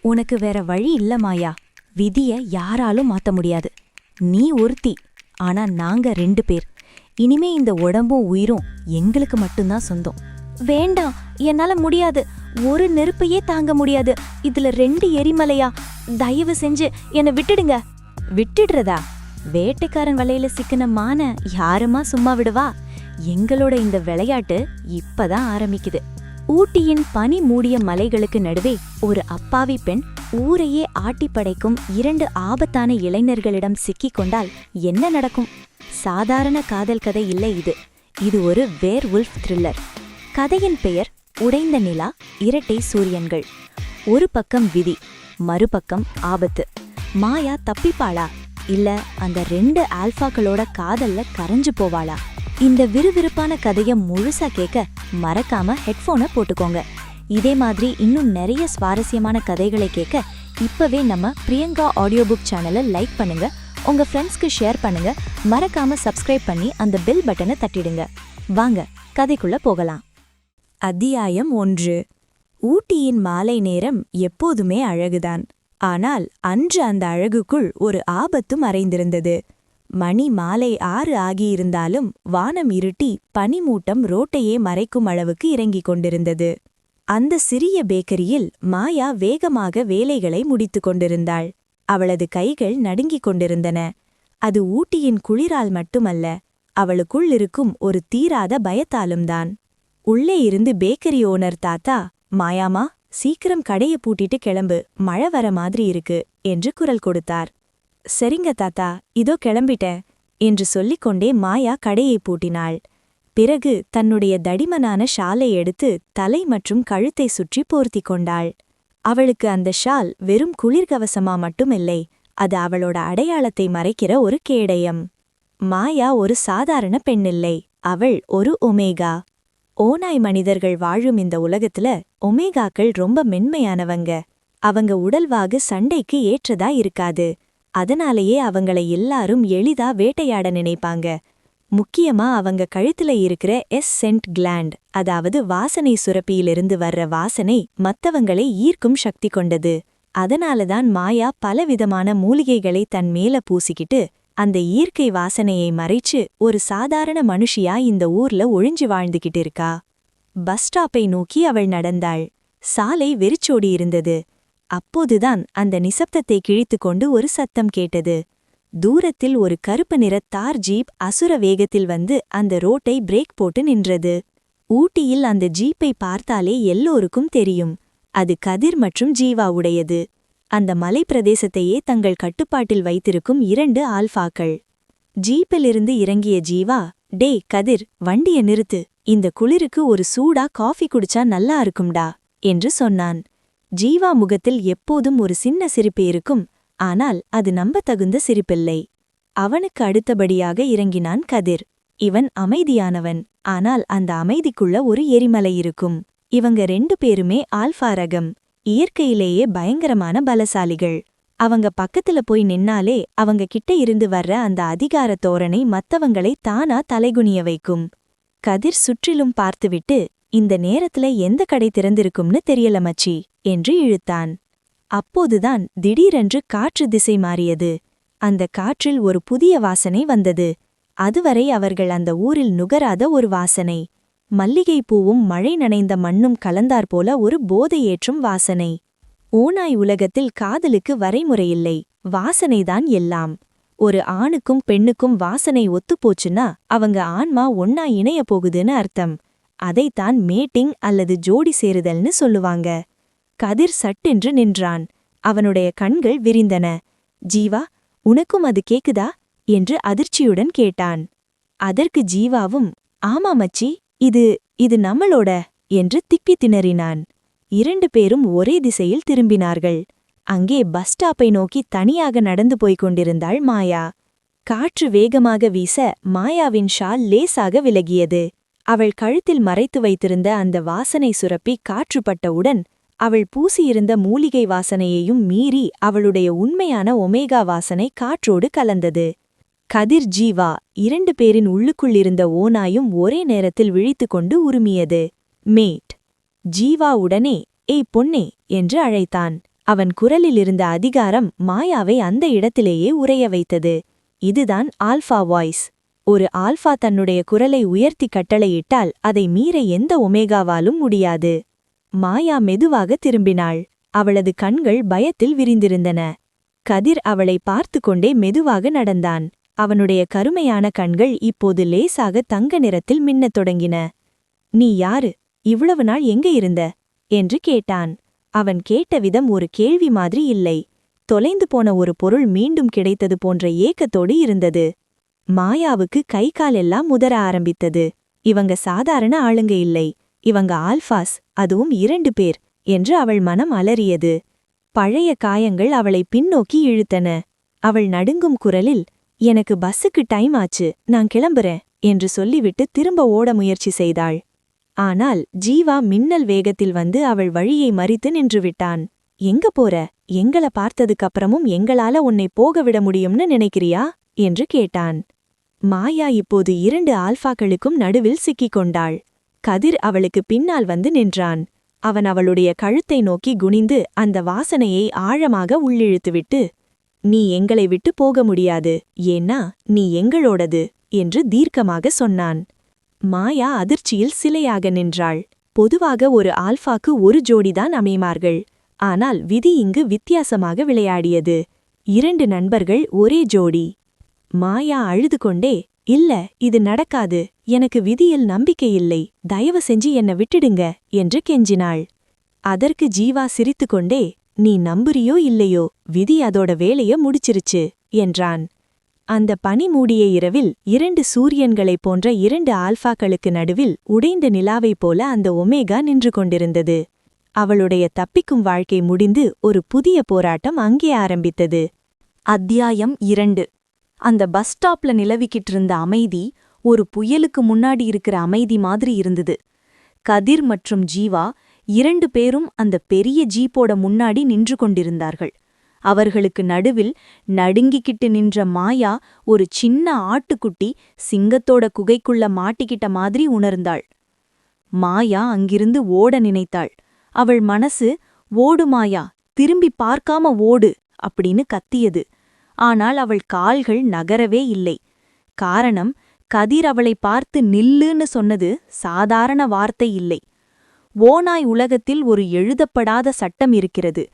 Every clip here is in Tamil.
உனக்கு வேற வழி இல்ல மாயா. விதிய யாராலும் மாத்த முடியாது. நீ ஒருத்தி, ஆனா நாங்க 2 பேர். இனிமே இந்த உடம்பும் உயிரும் எங்களுக்கு மட்டும்தான் சொந்தம். வேண்டாம், என்னால முடியாது. ஒரு நெருப்பையே தாங்க முடியாது. இதுல 2 எரிமலையா? தயவு செஞ்சு என்னை விட்டுடுங்க. விட்டுடுறதா? வேட்டைக்காரன் வலையில சிக்கின மான யாருமா சும்மா விடுவா? எங்களோட இந்த விளையாட்டு இப்பதான் ஆரம்பிக்குது. ஊட்டியின் பனி மூடிய மலைகளுக்கு நடுவே ஒரு அப்பாவி பெண் ஊரையே ஆட்டி படைக்கும் 2 ஆபத்தான இளைஞர்களிடம் சிக்கிக் கொண்டால் என்ன நடக்கும்? சாதாரண காதல் கதை இல்லை இது. இது ஒரு வேர்வுல்ஃப் த்ரில்லர். கதையின் பெயர் உடைந்த நிலா, இரட்டை சூரியன்கள். ஒரு பக்கம் விதி, மறுபக்கம் ஆபத்து. மாயா தப்பிப்பாளா, இல்ல அந்த 2 ஆல்பாக்களோட காதல்ல கரைஞ்சு போவாளா? இந்த விறுவிறுப்பான கதையை முழுசா கேட்க மறக்காம ஹெட்ஃபோனை போட்டுக்கோங்க. இதே மாதிரி இன்னும் நிறைய சுவாரஸ்யமான கதைகளை கேட்க இப்பவே நம்ம பிரியங்கா ஆடியோ புக் சேனலை லைக் பண்ணுங்க, உங்க ஃப்ரெண்ட்ஸ்க்கு ஷேர் பண்ணுங்க, மறக்காம சப்ஸ்கிரைப் பண்ணி அந்த பெல் பட்டனை தட்டிடுங்க. வாங்க கதைக்குள்ள போகலாம். அத்தியாயம் 1. ஊட்டியின் மாலை நேரம் எப்போதுமே அழகுதான். ஆனால் அன்று அந்த அழகுக்குள் ஒரு ஆபத்து மறைந்திருந்தது. மணி மாலை 6 ஆகியிருந்தாலும் வானம் இருட்டி பனிமூட்டம் ரோட்டையே மறைக்கும் அளவுக்கு இறங்கிக் கொண்டிருந்தது. அந்த சிறிய பேக்கரியில் மாயா வேகமாக வேலைகளை முடித்துக் கொண்டிருந்தாள். அவளது கைகள் நடுங்கிக் கொண்டிருந்தன. அது ஊட்டியின் குளிரால் மட்டுமல்ல, அவளுக்குள் இருக்கும் ஒரு தீராத பயத்தாலும்தான். உள்ளே இருந்து பேக்கரி ஓனர் தாத்தா, மாயாமா, சீக்கிரம் கடையை பூட்டிட்டு கிளம்பு, மழை வர மாதிரி இருக்கு என்று குரல் கொடுத்தார். சரிங்க தாத்தா, இதோ கிளம்பிட்டேன் என்று சொல்லிக்கொண்டே மாயா கடையை பூட்டினாள். பிறகு தன்னுடைய தடிமனான ஷாலை எடுத்து தலை மற்றும் கழுத்தை சுற்றி போர்த்தி கொண்டாள். அவளுக்கு அந்த ஷால் வெறும் குளிர்கவசமா மட்டுமில்லை, அது அவளோட அடையாளத்தை மறைக்கிற ஒரு கேடயம். மாயா ஒரு சாதாரண பெண்ணில்லை, அவள் ஒரு ஒமேகா. ஓநாய் மனிதர்கள் வாழும் இந்த உலகத்துல ஒமேகாக்கள் ரொம்ப மென்மையானவங்க. அவங்க உடல்வாகு சண்டைக்கு ஏற்றதா இருக்காது. அதனாலேயே அவங்களை எல்லாரும் எளிதா வேட்டையாட நினைப்பாங்க. முக்கியமா அவங்க கழுத்துல இருக்கிற சென்ட் கிளாண்ட், அதாவது வாசனை சுரப்பியிலிருந்து வர்ற வாசனை மத்தவங்களை ஈர்க்கும் சக்தி கொண்டது. அதனாலதான் மாயா பலவிதமான மூலிகைகளை தன் மேல பூசிக்கிட்டு அந்த இயற்கை வாசனையை மறைச்சு ஒரு சாதாரண மனுஷியா இந்த ஊர்ல ஒழிஞ்சு வாழ்ந்துகிட்டு இருக்கா. பஸ் ஸ்டாப்பை நோக்கி அவள் நடந்தாள். சாலை வெறிச்சோடியிருந்தது. அப்போதுதான் அந்த நிசப்தத்தை கிழித்துக்கொண்டு ஒரு சத்தம் கேட்டது. தூரத்தில் ஒரு கருப்பு நிற தார் ஜீப் அசுர வேகத்தில் வந்து அந்த ரோட்டை பிரேக் போட்டு நின்றது. ஊட்டியில் அந்த ஜீப்பை பார்த்தாலே எல்லோருக்கும் தெரியும், அது கதிர் மற்றும் ஜீவா உடையது. அந்த மலைப்பிரதேசத்தையே தங்கள் கட்டுப்பாட்டில் வைத்திருக்கும் 2 ஆல்பாக்கள். ஜீப்பிலிருந்து இறங்கிய ஜீவா, டே கதிர், வண்டிய நிறுத்து, இந்த குளிருக்கு ஒரு சூடா காஃபி குடிச்சா நல்லா இருக்கும்டா என்று சொன்னான். ஜீவா முகத்தில் எப்போதும் ஒரு சின்ன சிரிப்பு இருக்கும், ஆனால் அது நம்பத்தகுந்த சிரிப்பில்லை. அவனுக்கு அடுத்தபடியாக இறங்கினான் கதிர். இவன் அமைதியானவன், ஆனால் அந்த அமைதிக்குள்ள ஒரு எரிமலை இருக்கும். இவங்க 2 பேருமே ஆல்பா ரகம், இயற்கையிலேயே பயங்கரமான பலசாலிகள். அவங்க பக்கத்துல போய் நின்னாலே அவங்க கிட்ட இருந்து வர்ற அந்த அதிகார தோரணை மத்தவங்களை தானா தலைகுனிய வைக்கும். கதிர் சுற்றிலும் பார்த்துவிட்டு, இந்த நேரத்துல எந்த கடை திறந்திருக்கும்னு தெரியல மச்சி என்று இழுத்தான். அப்போதுதான் திடீரென்று காற்று திசை மாறியது. அந்த காற்றில் ஒரு புதிய வாசனை வந்தது. அதுவரை அவர்கள் அந்த ஊரில் நுகராத ஒரு வாசனை. மல்லிகைப்பூவும் மழை நனைந்த மண்ணும் கலந்தாற்போல ஒரு போதையேற்றும் வாசனை. ஓநாய் உலகத்தில் காதலுக்கு வரைமுறையில்லை, வாசனைதான் எல்லாம். ஒரு ஆணுக்கும் பெண்ணுக்கும் வாசனை ஒத்துப்போச்சுன்னா அவங்க ஆன்மா ஒன்னா இணைய போகுதுன்னு அர்த்தம். அதைத்தான் மேட்டிங் அல்லது ஜோடி சேருதல்னு சொல்லுவாங்க. கதிர் சட்டென்று நின்றான். அவனுடைய கண்கள் விரிந்தன. ஜீவா, உனக்கும் அது கேக்குதா என்று அதிர்ச்சியுடன் கேட்டான். அதற்கு ஜீவாவும், ஆமா மச்சி, இது நம்மளோட என்று திப்பி திணறினான். 2 பேரும் ஒரே திசையில் திரும்பினார்கள். அங்கே பஸ் ஸ்டாப்பை நோக்கி தனியாக நடந்து போய்க் கொண்டிருந்தாள் மாயா. காற்று வேகமாக வீச மாயாவின் ஷால் லேசாக விலகியது. அவள் கழுத்தில் மறைத்து வைத்திருந்த அந்த வாசனை சுரப்பி காற்றுப்பட்டவுடன் அவள் பூசியிருந்த மூலிகை வாசனையையும் மீறி அவளுடைய உண்மையான ஒமேகா வாசனை காற்றோடு கலந்தது. கதிர் ஜீவா 2 பேரின் உள்ளுக்குள்ளிருந்த ஓநாயும் ஒரே நேரத்தில் விழித்துக்கொண்டு உருமியது. மேட். ஜீவா உடனே, ஏய் பொன்னே என்று அழைத்தான். அவன் குரலில் இருந்த அதிகாரம் மாயாவை அந்த இடத்திலேயே உறைய வைத்தது. இதுதான் ஆல்ஃபா வாய்ஸ். ஒரு ஆல்ஃபா தன்னுடைய குரலை உயர்த்தி கட்டளையிட்டால் அதை மீற எந்த ஒமேகாவாலும் முடியாது. மாயா மெதுவாக திரும்பினாள். அவளது கண்கள் பயத்தில் விரிந்திருந்தன. கதிர் அவளை பார்த்து கொண்டே மெதுவாக நடந்தான். அவனுடைய கருமையான கண்கள் இப்போது லேசாக தங்க நிறத்தில் மின்னத் தொடங்கின. "நீ யாரு? இவ்வளவு நாள் எங்க இருந்த?" என்று கேட்டான். அவன் கேட்ட விதம் ஒரு கேள்வி மாதிரி இல்லை. தொலைந்து போன ஒரு பொருள் மீண்டும் கிடைத்தது போன்ற ஏக்கத்தோடு இருந்தது. மாயாவுக்கு கை காலெல்லாம் உதற ஆரம்பித்தது. இவங்க சாதாரண ஆளுங்க இல்லை, இவங்க ஆல்ஃபாஸ், அதுவும் 2 பேர் என்று அவள் மனம் அலறியது. பழைய காயங்கள் அவளை பின்னோக்கி இழுத்தன. அவள் நடுங்கும் குரலில், "எனக்கு பஸ்ஸுக்கு டைம் ஆச்சு, நான் கிளம்புறேன்" என்று சொல்லிவிட்டு திரும்ப ஓட முயற்சி செய்தாள். ஆனால் ஜீவா மின்னல் வேகத்தில் வந்து அவள் வழியை மறித்து நின்றுவிட்டான். "எங்க போற? எங்கள பார்த்ததுக்கப்புறமும் எங்களால உன்னை போக விட முடியும்னு நினைக்கிறியா?" என்று கேட்டான். மாயா இப்போது 2 ஆல்ஃபாக்களுக்கும் நடுவில் சிக்கிக் கொண்டாள். கதிர் அவளுக்கு பின்னால் வந்து நின்றான். அவன் அவளுடைய கழுத்தை நோக்கி குனிந்து அந்த வாசனையை ஆழமாக உள்ளிழுத்துவிட்டு, "நீ எங்களை விட்டு போக முடியாது, ஏன்னா நீ எங்களோடது" என்று தீர்க்கமாக சொன்னான். மாயா அதிர்ச்சியில் சிலையாக நின்றாள். பொதுவாக ஒரு ஆல்ஃபாக்கு ஒரு ஜோடிதான் அமைமார்கள். ஆனால் விதி இங்கு வித்தியாசமாக விளையாடியது. 2 நண்பர்கள் ஒரே ஜோடி. மாயா அழுது கொண்டே, "இல்ல, இது நடக்காது, எனக்கு விதியில் நம்பிக்கையில்லை, தயவு செஞ்சு என்ன விட்டுடுங்க" என்று கெஞ்சினாள். அதற்கு ஜீவா சிரித்துக்கொண்டே, "நீ நம்புறியோ இல்லையோ, விதி அதோட வேலைய முடிச்சிருச்சு" என்றான். அந்த பனி மூடிய இரவில் 2 சூரியன்களைப் போன்ற 2 ஆல்ஃபாக்களுக்கு நடுவில் உடைந்த நிலாவைப் போல அந்த ஒமேகா நின்று கொண்டிருந்தது. அவளுடைய தப்பிக்கும் வாழ்க்கை முடிந்து ஒரு புதிய போராட்டம் அங்கே ஆரம்பித்தது. அத்தியாயம் 2. அந்த பஸ் ஸ்டாப்ல நிலவிக்கிட்டு இருந்த அமைதி ஒரு புயலுக்கு முன்னாடி இருக்கிற அமைதி மாதிரி இருந்தது. கதிர் மற்றும் ஜீவா 2 பேரும் அந்த பெரிய ஜீப்போட முன்னாடி நின்று கொண்டிருந்தார்கள். அவர்களுக்கு நடுவில் நடுங்கிக்கிட்டு நின்ற மாயா ஒரு சின்ன ஆட்டுக்குட்டி சிங்கத்தோட குகைக்குள்ள மாட்டிக்கிட்ட மாதிரி உணர்ந்தாள். மாயா அங்கிருந்து ஓட நினைத்தாள். அவள் மனசு, "ஓடு மாயா, திரும்பி பார்க்காம ஓடு" அப்படின்னு கத்தியது. ஆனால் அவள் கால்கள் நகரவே இல்லை. காரணம், கதிர் அவளை பார்த்து நில்லுன்னு சொன்னது சாதாரண வார்த்தை இல்லை. ஓநாய் உலகத்தில் ஒரு எழுதப்படாத சட்டம் இருக்கிறது.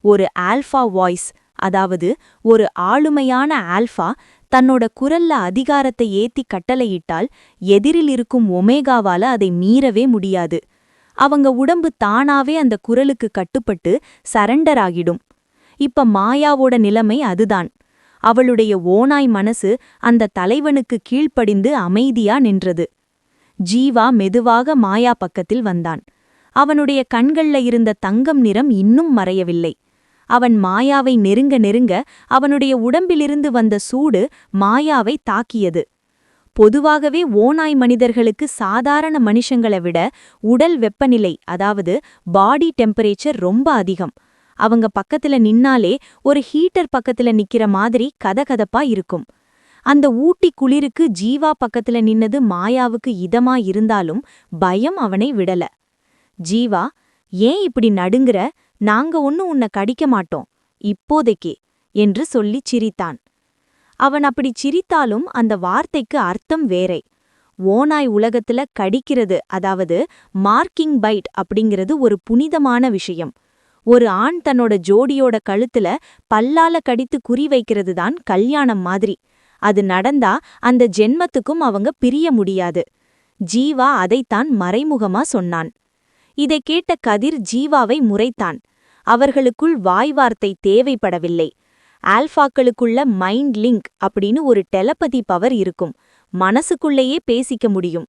ஒரு ஆல்ஃபா வாய்ஸ், அதாவது ஒரு ஆளுமையான ஆல்ஃபா தன்னோட குரல்ல அதிகாரத்தை ஏத்தி கட்டளையிட்டால் எதிரில் இருக்கும் ஒமேகாவால அதை மீறவே முடியாது. அவங்க உடம்பு தானாவே அந்த குரலுக்கு கட்டுப்பட்டு சரண்டர் ஆகிடும். இப்ப மாயாவோட நிலைமை அதுதான். அவளுடைய ஓநாய் மனசு அந்த தலைவனுக்கு கீழ்ப்படிந்து அமைதியா நின்றது. ஜீவா மெதுவாக மாயா பக்கத்தில் வந்தான். அவனுடைய கண்கள்ல இருந்த தங்கம் நிறம் இன்னும் மறையவில்லை. அவன் மாயாவை நெருங்க நெருங்க அவனுடைய உடம்பிலிருந்து வந்த சூடு மாயாவை தாக்கியது. பொதுவாகவே ஓநாய் மனிதர்களுக்கு சாதாரண மனுஷங்களை விட உடல் வெப்பநிலை, அதாவது பாடி டெம்பரேச்சர் ரொம்ப அதிகம். அவங்க பக்கத்துல நின்னாலே ஒரு ஹீட்டர் பக்கத்துல நிக்கிற மாதிரி கதகதப்பா இருக்கும். அந்த ஊட்டி குளிருக்கு ஜீவா பக்கத்துல நின்னது மாயாவுக்கு இதமா இருந்தாலும் பயம் அவனை விடல. "ஜீவா, ஏன் இப்படி நடுங்குற? நாங்க ஒன்னும் உன்னை கடிக்க மாட்டோம், இப்போதைக்கே" என்று சொல்லிச் சிரித்தான். அவன் அப்படி சிரித்தாலும் அந்த வார்த்தைக்கு அர்த்தம் வேறே. ஓநாய் உலகத்துல கடிக்கிறது, அதாவது மார்க்கிங் பைட் அப்படிங்கிறது ஒரு புனிதமான விஷயம். ஒரு ஆண் தன்னோட ஜோடியோட கழுத்துல பல்லால கடித்து குறி வைக்கிறது தான் கல்யாணம் மாதிரி. அது நடந்தா அந்த ஜென்மத்துக்கும் அவங்க பிரிய முடியாது. ஜீவா அதைத்தான் மறைமுகமா சொன்னான். இதை கேட்ட கதிர் ஜீவாவை முறைத்தான். அவர்களுக்குள் வாய்வார்த்தை தேவைப்படவில்லை. ஆல்ஃபாக்களுக்குள்ள மைண்ட் லிங்க் அப்படின்னு ஒரு டெலபதி பவர் இருக்கும். மனசுக்குள்ளேயே பேசிக்க முடியும்.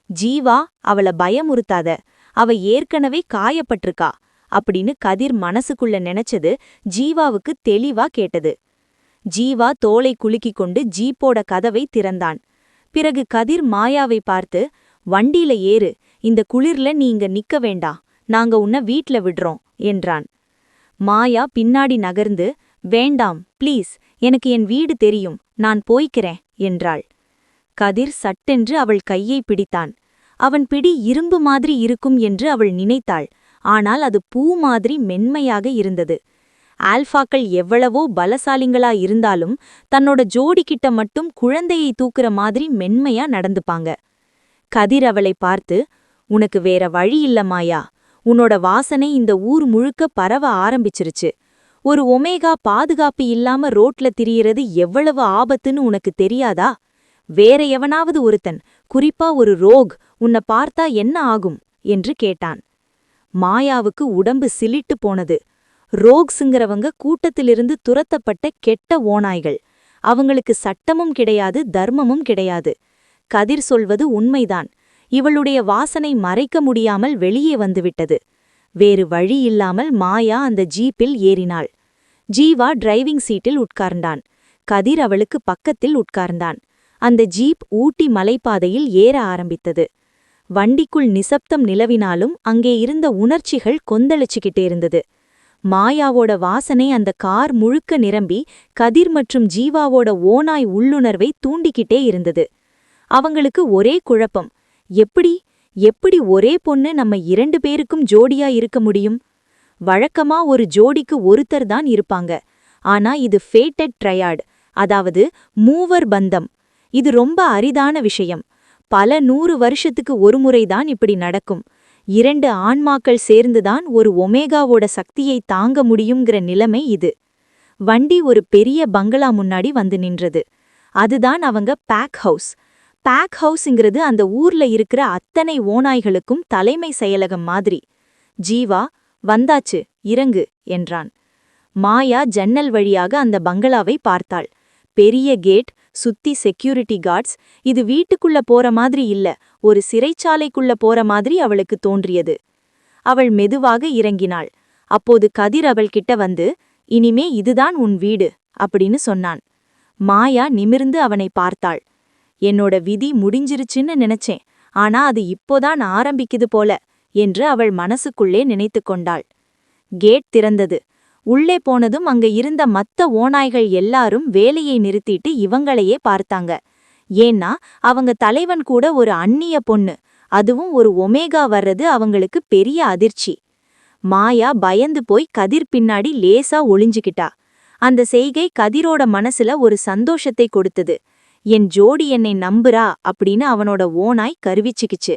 "ஜீவா, அவள பயமுறுத்தாத, அவ ஏற்கனவே காயப்பட்டிருக்கா" அப்படின்னு கதிர் மனசுக்குள்ள நினைச்சது ஜீவாவுக்கு தெளிவா கேட்டது. ஜீவா தோளை குலுக்கிக் கொண்டு ஜீப்போட கதவை திறந்தான். பிறகு கதிர் மாயாவை பார்த்து, "வண்டியில ஏறு, இந்த குளிர்ல நீ இங்க நிக்க வேண்டா, நாங்க உன்னை வீட்ல விடுறோம்" என்றான். மாயா பின்னாடி நகர்ந்து, "வேண்டாம், ப்ளீஸ், எனக்கு என் வீடு தெரியும், நான் போய்க்கிறேன்" என்றாள். கதிர் சட்டென்று அவள் கையை பிடித்தான். அவன் பிடி இரும்பு மாதிரி இருக்கும் என்று அவள் நினைத்தாள். ஆனால் அது பூ மாதிரி மென்மையாக இருந்தது. ஆல்பாக்கள் எவ்வளவோ பலசாலிங்களா இருந்தாலும் தன்னோட ஜோடி கிட்ட மட்டும் குழந்தையை தூக்குற மாதிரி மென்மையா நடந்துப்பாங்க. கதிர் அவளை பார்த்து, உனக்கு வேற வழி இல்ல மாயா, உன்னோட வாசனை இந்த ஊர் முழுக்க பரவ ஆரம்பிச்சிருச்சு. ஒரு ஒமேகா பாதுகாப்பு இல்லாம ரோட்ல திரியறது எவ்வளவு ஆபத்துன்னு உனக்கு தெரியாதா? வேற எவனாவது ஒருத்தன், குறிப்பா ஒரு ரோக், உன்னை பார்த்தா என்ன ஆகும் என்று கேட்டான். மாயாவுக்கு உடம்பு சிலிட்டு போனது. ரோக்ஸுங்கிறவங்க கூட்டத்திலிருந்து துரத்தப்பட்ட கெட்ட ஓநாய்கள். அவங்களுக்கு சட்டமும் கிடையாது, தர்மமும் கிடையாது. கதிர் சொல்வது உண்மைதான். இவளுடைய வாசனை மறைக்க முடியாமல் வெளியே வந்துவிட்டது. வேறு வழி இல்லாமல் மாயா அந்த ஜீப்பில் ஏறினாள். ஜீவா டிரைவிங் சீட்டில் உட்கார்ந்தான். கதிர் அவளுக்கு பக்கத்தில் உட்கார்ந்தான். அந்த ஜீப் ஊட்டி மலைப்பாதையில் ஏற ஆரம்பித்தது. வண்டிக்குள் நிசப்தம் நிலவினாலும் அங்கே இருந்த உணர்ச்சிகள் கொந்தளிச்சுக்கிட்டே இருந்தது. மாயாவோட வாசனை அந்த கார் முழுக்க நிரம்பி கதிர் மற்றும் ஜீவாவோட ஓநாய் உள்ளுணர்வை தூண்டிக்கிட்டே இருந்தது. அவங்களுக்கு ஒரே குழப்பம். எப்படி ஒரே பொண்ணு நம்ம 2 பேருக்கும் ஜோடியா இருக்க முடியும்? வழக்கமா ஒரு ஜோடிக்கு ஒருத்தர் தான் இருப்பாங்க. ஆனா இது ஃபேட்டட் ட்ரையாட், அதாவது மூவர் பந்தம். இது ரொம்ப அரிதான விஷயம். பல 100 வருஷத்துக்கு ஒருமுறைதான் இப்படி நடக்கும். 2 ஆன்மாக்கள் சேர்ந்துதான் ஒரு ஒமேகாவோட சக்தியை தாங்க முடியுங்கிற நிலைமை இது. வண்டி ஒரு பெரிய பங்களா முன்னாடி வந்து நின்றது. அதுதான் அவங்க பேக் ஹவுஸ். பேக் ஹவுஸ்ங்கிறது அந்த ஊர்ல இருக்கிற அத்தனை ஓநாய்களுக்கும் தலைமை செயலகம் மாதிரி. ஜீவா, வந்தாச்சு, இறங்கு என்றான். மாயா ஜன்னல் வழியாக அந்த பங்களாவை பார்த்தாள். பெரிய கேட், சுத்தி செக்யூரிட்டி கார்ட்ஸ். இது வீட்டுக்குள்ள போற மாதிரி இல்ல, ஒரு சிறைச்சாலைக்குள்ள போற மாதிரி அவளுக்கு தோன்றியது. அவள் மெதுவாக இறங்கினாள். அப்போது கதிர் அவள் கிட்ட வந்து, இனிமே இதுதான் உன் வீடு அப்படின்னு சொன்னான். மாயா நிமிர்ந்து அவனை பார்த்தாள். என்னோட விதி முடிஞ்சிருச்சுன்னு நினைச்சேன், ஆனா அது இப்போதான் ஆரம்பிக்குது போல என்று அவள் மனசுக்குள்ளே நினைத்து கொண்டாள். கேட் திறந்தது. உள்ளே போனதும் அங்க இருந்த மத்த ஓநாய்கள் எல்லாரும் வேலையை நிறுத்திட்டு இவங்களையே பார்த்தாங்க. ஏன்னா அவங்க தலைவன் கூட ஒரு அந்நிய பொண்ணு, அதுவும் ஒரு ஒமேகா வர்றது அவங்களுக்கு பெரிய அதிர்ச்சி. மாயா பயந்து போய் கதிர் பின்னாடி லேசா ஒளிஞ்சுக்கிட்டா. அந்த செய்கை கதிரோட மனசுல ஒரு சந்தோஷத்தை கொடுத்தது. என் ஜோடி என்னை நம்புறா அப்படின்னு அவனோட ஓநாய் கருவிச்சுக்கிச்சு.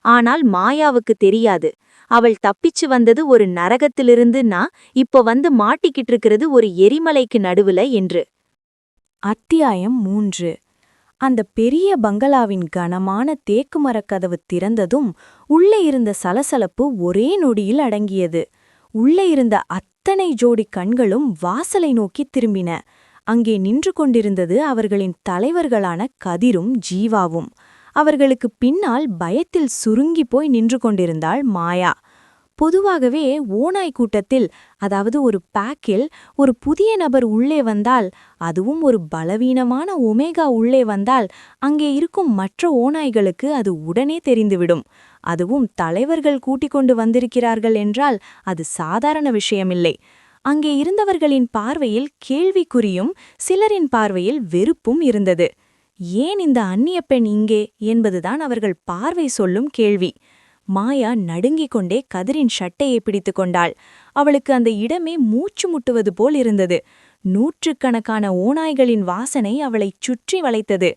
ஆனால் மாயாவுக்கு தெரியாது, அவள் தப்பிச்சு வந்தது ஒரு நரகத்திலிருந்துன்னா இப்போ வந்து மாட்டிக்கிட்டு இருக்கிறது ஒரு எரிமலைக்கு நடுவுல என்று. அத்தியாயம் 3. அந்த பெரிய பங்களாவின் கனமான தேக்கு மரக்கதவு திறந்ததும் உள்ளே இருந்த சலசலப்பு ஒரே நொடியில் அடங்கியது. உள்ளே இருந்த அத்தனை ஜோடி கண்களும் வாசலை நோக்கி திரும்பின. அங்கே நின்று கொண்டிருந்தது அவர்களின் தலைவர்களான கதிரும் ஜீவாவும். அவர்களுக்கு பின்னால் பயத்தில் சுருங்கி போய் நின்று கொண்டிருந்தாள் மாயா. பொதுவாகவே ஓநாய் கூட்டத்தில், அதாவது ஒரு பேக்கில் ஒரு புதிய நபர் உள்ளே வந்தால், அதுவும் ஒரு பலவீனமான ஒமேகா உள்ளே வந்தால், அங்கே இருக்கும் மற்ற ஓநாய்களுக்கு அது உடனே தெரிந்துவிடும். அதுவும் தலைவர்கள் கூட்டிக் கொண்டு வந்திருக்கிறார்கள் என்றால் அது சாதாரண விஷயமில்லை. அங்கே இருந்தவர்களின் பார்வையில் கேள்விக்குறியும் சிலரின் பார்வையில் வெறுப்பும் இருந்தது. ஏன் இந்த அந்நிய பெண் இங்கே என்பதுதான் அவர்கள் பார்வை சொல்லும் கேள்வி. மாயா நடுங்கிக் கொண்டே கதிரின் ஷட்டையை பிடித்து கொண்டாள். அவளுக்கு அந்த இடமே மூச்சு முட்டுவது போல் இருந்தது. 100கணக்கான ஓநாய்களின் வாசனை அவளைச் சுற்றி வளைத்தது.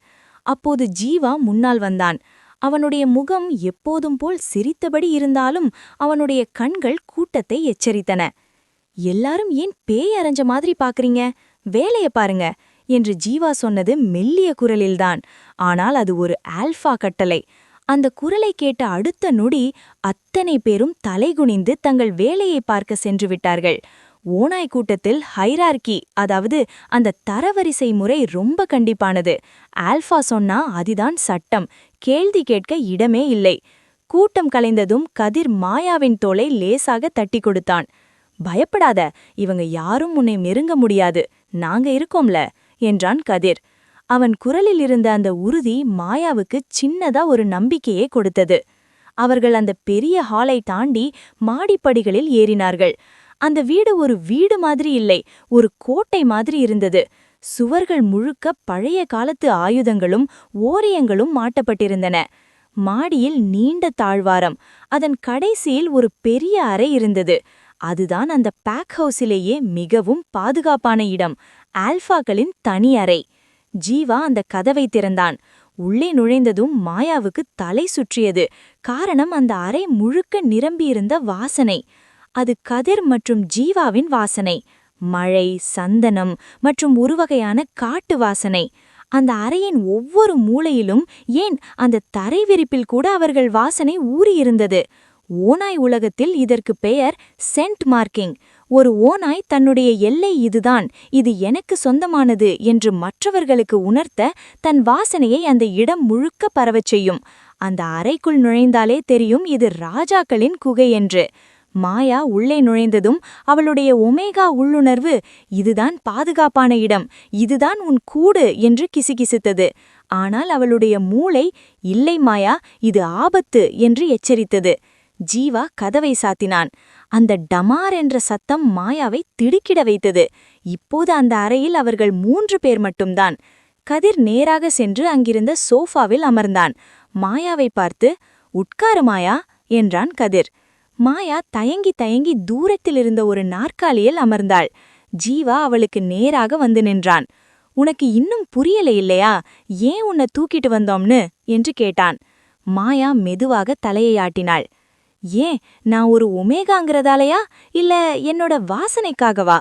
அப்போது ஜீவா முன்னால் வந்தான். அவனுடைய முகம் எப்போதும் போல் சிரித்தபடி இருந்தாலும் அவனுடைய கண்கள் கூட்டத்தை எச்சரித்தன. எல்லாரும் ஏன் பேய் அரைஞ்ச மாதிரி பாக்குறீங்க? வேலைய பாருங்க என்று ஜீவா சொன்னது மெல்லிய குரலில்தான். ஆனால் அது ஒரு ஆல்பா கட்டளை. அந்த குரலை கேட்ட அடுத்த நொடி அத்தனை பேரும் தலைகுனிந்து தங்கள் வேலையை பார்க்க சென்று விட்டார்கள். ஓநாய் கூட்டத்தில் ஹைரார்கி, அதாவது அந்த தரவரிசை முறை ரொம்ப கண்டிப்பானது. ஆல்பா சொன்னா அதுதான் சட்டம், கேள்வி கேட்க இடமே இல்லை. கூட்டம் கலைந்ததும் கதிர் மாயாவின் தோளை லேசாக தட்டி கொடுத்தான். பயப்படாத, இவங்க யாரும் உன்னை நெருங்க முடியாது, நாங்க இருக்கோம்ல என்றான் கதிர். அவன் குரலில் இருந்த அந்த உறுதி மாயாவுக்கு சின்னதா ஒரு நம்பிக்கையே கொடுத்தது. அவர்கள் அந்த பெரிய ஹாலை தாண்டி மாடிப்படிகளில் ஏறினார்கள். அந்த வீடு ஒரு வீடு மாதிரி இல்லை, ஒரு கோட்டை மாதிரி இருந்தது. சுவர்கள் முழுக்க பழைய காலத்து ஆயுதங்களும் ஓரியங்களும் மாட்டப்பட்டிருந்தன. மாடியில் நீண்ட தாழ்வாரம், அதன் கடைசியில் ஒரு பெரிய அறை இருந்தது. அதுதான் அந்த பேக் ஹவுஸிலேயே மிகவும் பாதுகாப்பான இடம், ஆல்பாக்களின் தனி அறை. ஜீவா அந்த கதவை திறந்தான். உள்ளே நுழைந்ததும் மாயாவுக்கு தலை சுற்றியது. காரணம், அந்த அறை முழுக்க நிரம்பியிருந்த வாசனை. அது கதிர் மற்றும் ஜீவாவின் வாசனை. மழை, சந்தனம் மற்றும் ஒருவகையான காட்டு வாசனை. அந்த அறையின் ஒவ்வொரு மூலையிலும், ஏன் அந்த தரை விரிப்பில் கூட அவர்கள் வாசனை ஊறியிருந்தது. ஓநாய் உலகத்தில் இதற்கு பெயர் சென்ட் மார்க்கிங். ஒரு ஓநாய் தன்னுடைய எல்லை இதுதான், இது எனக்கு சொந்தமானது என்று மற்றவர்களுக்கு உணர்த்த தன் வாசனையை அந்த இடம் முழுக்க பரவச் செய்யும். அந்த அறைக்குள் நுழைந்தாலே தெரியும் இது ராஜாக்களின் குகை என்று. மாயா உள்ளே நுழைந்ததும் அவளுடைய ஒமேகா உள்ளுணர்வு, இதுதான் பாதுகாப்பான இடம், இதுதான் உன் கூடு என்று கிசுகிசுத்தது. ஆனால் அவளுடைய மூளை, இல்லை மாயா, இது ஆபத்து என்று எச்சரித்தது. ஜீவா கதவை சாத்தினான். அந்த டமார் என்ற சத்தம் மாயாவை திடுக்கிட வைத்தது. இப்போது அந்த அறையில் அவர்கள் 3 பேர் மட்டும்தான். கதிர் நேராக சென்று அங்கிருந்த சோஃபாவில் அமர்ந்தான். மாயாவை பார்த்து, உட்காரு மாயா என்றான் கதிர். மாயா தயங்கி தயங்கி தூரத்தில் இருந்த ஒரு நாற்காலியில் அமர்ந்தாள். ஜீவா அவளுக்கு நேராக வந்து நின்றான். உனக்கு இன்னும் புரியல இல்லையா, ஏன் உன்னை தூக்கிட்டு வந்தோம்னு என்று கேட்டான். மாயா மெதுவாக தலையை ஆட்டினாள். ஏன், நான் ஒரு ஒமேகாங்கிறதாலையா, இல்ல என்னோட வாசனைக்காகவா?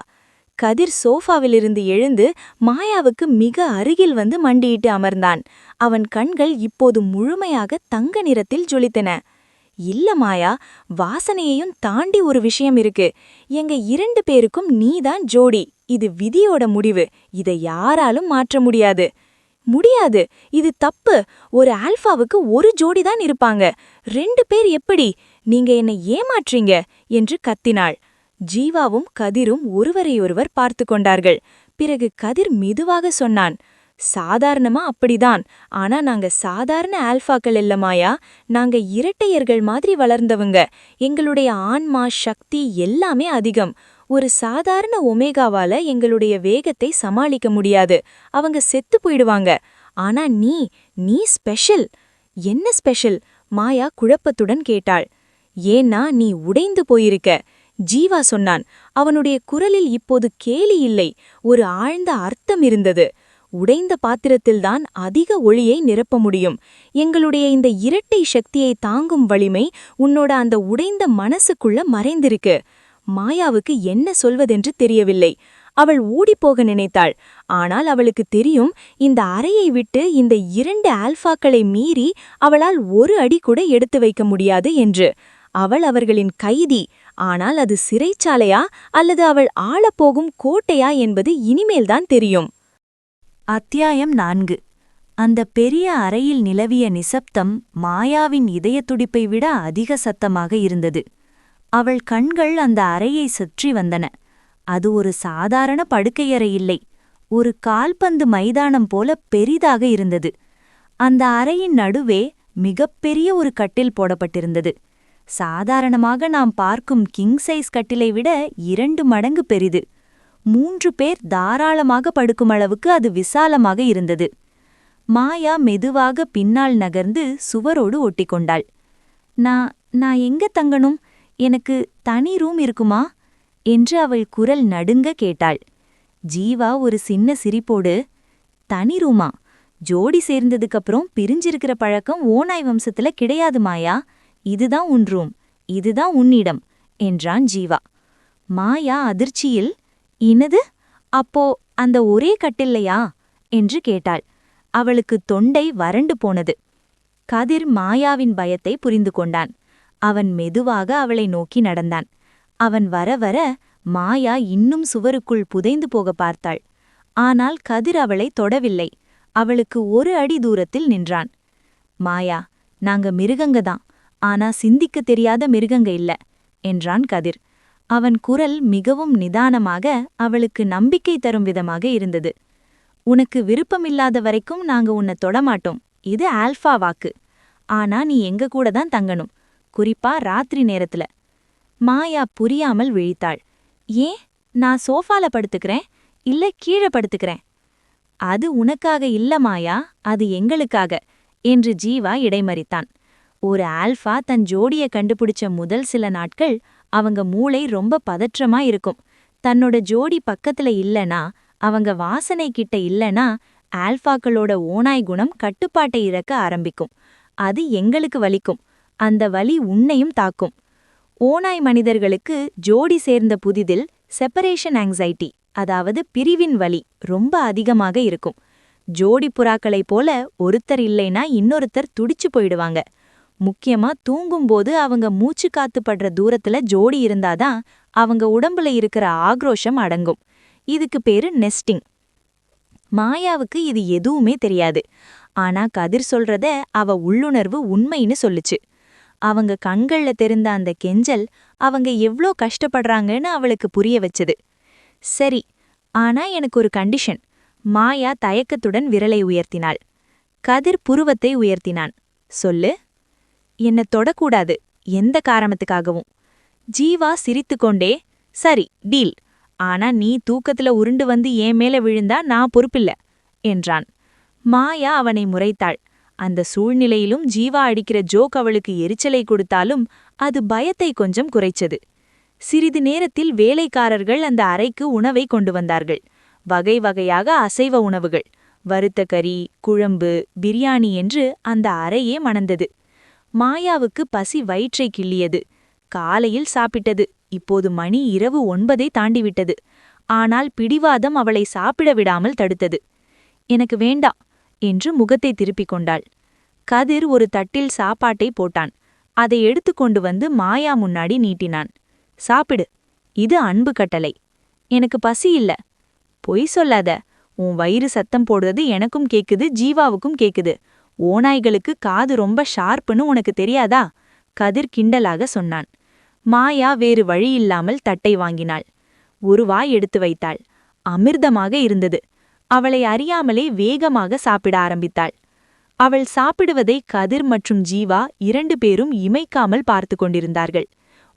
கதிர் சோஃபாவிலிருந்து எழுந்து மாயாவுக்கு மிக அருகில் வந்து மண்டியிட்டு அமர்ந்தான். அவன் கண்கள் இப்போது முழுமையாக தங்க நிறத்தில் ஜொலித்தன. இல்ல மாயா, வாசனையையும் தாண்டி ஒரு விஷயம் இருக்கு. எங்க 2 பேருக்கும் நீதான் ஜோடி. இது விதியோட முடிவு. இதை யாராலும் மாற்ற முடியாது. முடியாது, இது தப்பு. ஒரு ஆல்பாவுக்கு ஒரு ஜோடிதான் இருப்பாங்க. 2 பேர் எப்படி? நீங்க என்னை ஏமாற்றீங்க என்று கத்தினாள். ஜீவாவும் கதிரும் ஒருவரையொருவர் பார்த்து கொண்டார்கள். பிறகு கதிர் மெதுவாக சொன்னான், சாதாரணமா அப்படிதான். ஆனா நாங்க சாதாரண ஆல்பாக்கள் இல்ல மாயா, நாங்க இரட்டையர்கள் மாதிரி வளர்ந்தவங்க. எங்களுடைய ஆன்மா, சக்தி எல்லாமே அதிகம். ஒரு சாதாரண ஒமேகாவால எங்களுடைய வேகத்தை சமாளிக்க முடியாது. அவங்க செத்து போயிடுவாங்க. ஆனா நீ ஸ்பெஷல். என்ன ஸ்பெஷல்? மாயா குழப்பத்துடன் கேட்டாள். ஏன்னா நீ உடைந்து போயிருக்க, ஜீவா சொன்னான். அவனுடைய குரலில் இப்போது கேலி இல்லை, ஒரு ஆழ்ந்த அர்த்தம் இருந்தது. உடைந்த பாத்திரத்தில்தான் அதிக ஒளியை நிரப்ப முடியும். எங்களுடைய இந்த இரட்டை சக்தியை தாங்கும் வலிமை உன்னோட அந்த உடைந்த மனசுக்குள்ள மறைந்திருக்கு. மாயாவுக்கு என்ன சொல்வதென்று தெரியவில்லை. அவள் ஓடிப்போக நினைத்தாள். ஆனால் அவளுக்கு தெரியும், இந்த அறையை விட்டு இந்த 2 ஆல்பாக்களை மீறி அவளால் ஒரு அடி கூட எடுத்து வைக்க முடியாது என்று. அவள் அவர்களின் கைதி. ஆனால் அது சிறைச்சாலையா அல்லது அவள் ஆளப்போகும் கோட்டையா என்பது இனிமேல்தான் தெரியும். அத்தியாயம் 4. அந்த பெரிய அறையில் நிலவிய நிசப்தம் மாயாவின் இதயத் துடிப்பை விட அதிக சத்தமாக இருந்தது. அவள் கண்கள் அந்த அறையை சுற்றி வந்தன. அது ஒரு சாதாரண படுக்கையறை இல்லை, ஒரு கால்பந்து மைதானம் போல பெரிதாக இருந்தது. அந்த அறையின் நடுவே மிகப்பெரிய ஒரு கட்டில் போடப்பட்டிருந்தது. சாதாரணமாக நாம் பார்க்கும் கிங் சைஸ் கட்டிலை விட 2 மடங்கு பெரிது. 3 பேர் தாராளமாக படுக்கும் அளவுக்கு அது விசாலமாக இருந்தது. மாயா மெதுவாக பின்னால் நகர்ந்து சுவரோடு ஒட்டிக்கொண்டாள். நான் எங்க தங்கணும்? எனக்கு தனி ரூம் இருக்குமா என்று அவள் குரல் நடுங்க கேட்டாள். ஜீவா ஒரு சின்ன சிரிப்போடு, தனி ரூமா? ஜோடி சேர்ந்ததுக்கப்புறம் பிரிஞ்சிருக்கிற பழக்கம் ஓநாய் வம்சத்துல கிடையாது மாயா. இதுதான் உன் ரூம், இதுதான் உன்னிடம் என்றான் ஜீவா. மாயா அதிர்ச்சியில், இனது? அப்போ அந்த ஒரே கட்டில்லையா என்று கேட்டாள். அவளுக்கு தொண்டை வறண்டு போனது. கதிர் மாயாவின் பயத்தை புரிந்து கொண்டான். அவன் மெதுவாக அவளை நோக்கி நடந்தான். அவன் வர வர மாயா இன்னும் சுவருக்குள் புதைந்து போக பார்த்தாள். ஆனால் கதிர் அவளை தொடவில்லை. அவளுக்கு 1 அடி தூரத்தில் நின்றான். மாயா, நாங்க மிருகங்கதான், ஆனா சிந்திக்க தெரியாத மிருகங்க இல்ல என்றான் கதிர். அவன் குரல் மிகவும் நிதானமாக அவளுக்கு நம்பிக்கை தரும் விதமாக இருந்தது. உனக்கு விருப்பமில்லாத வரைக்கும் நாங்க உன்னை தொடமாட்டோம். இது ஆல்பா வாக்கு. ஆனா நீ எங்க கூட தான் தங்கணும், குறிப்பா ராத்திரி நேரத்துல. மாயா புரியாமல் விழித்தாள். ஏன்? நான் சோஃபால படுத்துக்கிறேன், இல்ல கீழே படுத்துக்கிறேன். அது உனக்காக இல்ல மாயா, அது எங்களுக்காக என்று ஜீவா இடைமறித்தான். ஒரு ஆல்பா தன் ஜோடிய கண்டுபிடிச்ச முதல் சில நாட்கள் அவங்க மூளை ரொம்ப பதற்றமா இருக்கும். தன்னோட ஜோடி பக்கத்துல இல்லனா, அவங்க வாசனை கிட்ட இல்லனா, ஆல்பாக்களோட ஓநாய் குணம் கட்டுப்பாட்டை இழக்க ஆரம்பிக்கும். அது எங்களுக்கு வலிக்கும். அந்த வலி உன்னையும் தாக்கும். ஓநாய் மனிதர்களுக்கு ஜோடி சேர்ந்த புதிதில் செப்பரேஷன் ஆங்ஸைட்டி, அதாவது பிரிவின் வலி ரொம்ப அதிகமாக இருக்கும். ஜோடி புறாக்களைப் போல ஒருத்தர் இல்லைனா இன்னொருத்தர் துடிச்சு போயிடுவாங்க. முக்கியமா தூங்கும்போது அவங்க மூச்சு காத்து படுற தூரத்துல ஜோடி இருந்தாதான் அவங்க உடம்புல இருக்கிற ஆக்ரோஷம் அடங்கும். இதுக்கு பேரு நெஸ்டிங். மாயாவுக்கு இது எதுவுமே தெரியாது. ஆனா கதிர் சொல்றத அவ உள்ளுணர்வு உண்மைன்னு சொல்லுச்சு. அவங்க கண்கள்ல தெரிந்த அந்த கெஞ்சல் அவங்க எவ்ளோ கஷ்டப்படுறாங்கன்னு அவளுக்கு புரிய வச்சது. சரி, ஆனா எனக்கு ஒரு கண்டிஷன். மாயா தயக்கத்துடன் விரலை உயர்த்தினாள். கதிர் புருவத்தை உயர்த்தினான். சொல்லு. என்ன தொடக்கூடாது, எந்த காரணத்துக்காகவும். ஜீவா சிரித்துக்கொண்டே, சரி டீல். ஆனா நீ தூக்கத்துல உருண்டு வந்து என் மேல விழுந்தா நான் பொறுப்பில்ல என்றான். மாயா அவனை முறைத்தாள். அந்த சூழ்நிலையிலும் ஜீவா அடிக்கிற ஜோக் அவளுக்கு எரிச்சலை கொடுத்தாலும் அது பயத்தை கொஞ்சம் குறைச்சது. சிறிது நேரத்தில் வேலைக்காரர்கள் அந்த அறைக்கு உணவை கொண்டு வந்தார்கள். வகை வகையாக அசைவ உணவுகள், வறுத்த கறி, குழம்பு, பிரியாணி என்று அந்த அறையே மணந்தது. மாயாவுக்கு பசி வயிற்றை கிள்ளியது. காலையில் சாப்பிட்டது. இப்போது மணி இரவு 9 தாண்டிவிட்டது. ஆனால் பிடிவாதம் அவளை சாப்பிட விடாமல் தடுத்தது. எனக்கு வேண்டா என்று முகத்தை திருப்பிக் கொண்டாள். கதிர் ஒரு தட்டில் சாப்பாட்டை போட்டான். அதை எடுத்துக்கொண்டு வந்து மாயா முன்னாடி நீட்டினான். சாப்பிடு, இது அன்பு கட்டளை. எனக்கு பசி இல்ல. பொய் சொல்லாத. உன் வயிறு சத்தம் போடுறது எனக்கும் கேக்குது, ஜீவாவுக்கும் கேக்குது. ஓநாய்களுக்கு காது ரொம்ப ஷார்ப்புன்னு உனக்கு தெரியாதா? கதிர் கிண்டலாக சொன்னான். மாயா வேறு வழியில்லாமல் தட்டை வாங்கினாள். ஒரு வாய் எடுத்து வைத்தாள். அமிர்தமாக இருந்தது. அவளை அறியாமலே வேகமாக சாப்பிட ஆரம்பித்தாள். அவள் சாப்பிடுவதை கதிர் மற்றும் ஜீவா 2 பேரும் இமைக்காமல் பார்த்து கொண்டிருந்தார்கள்.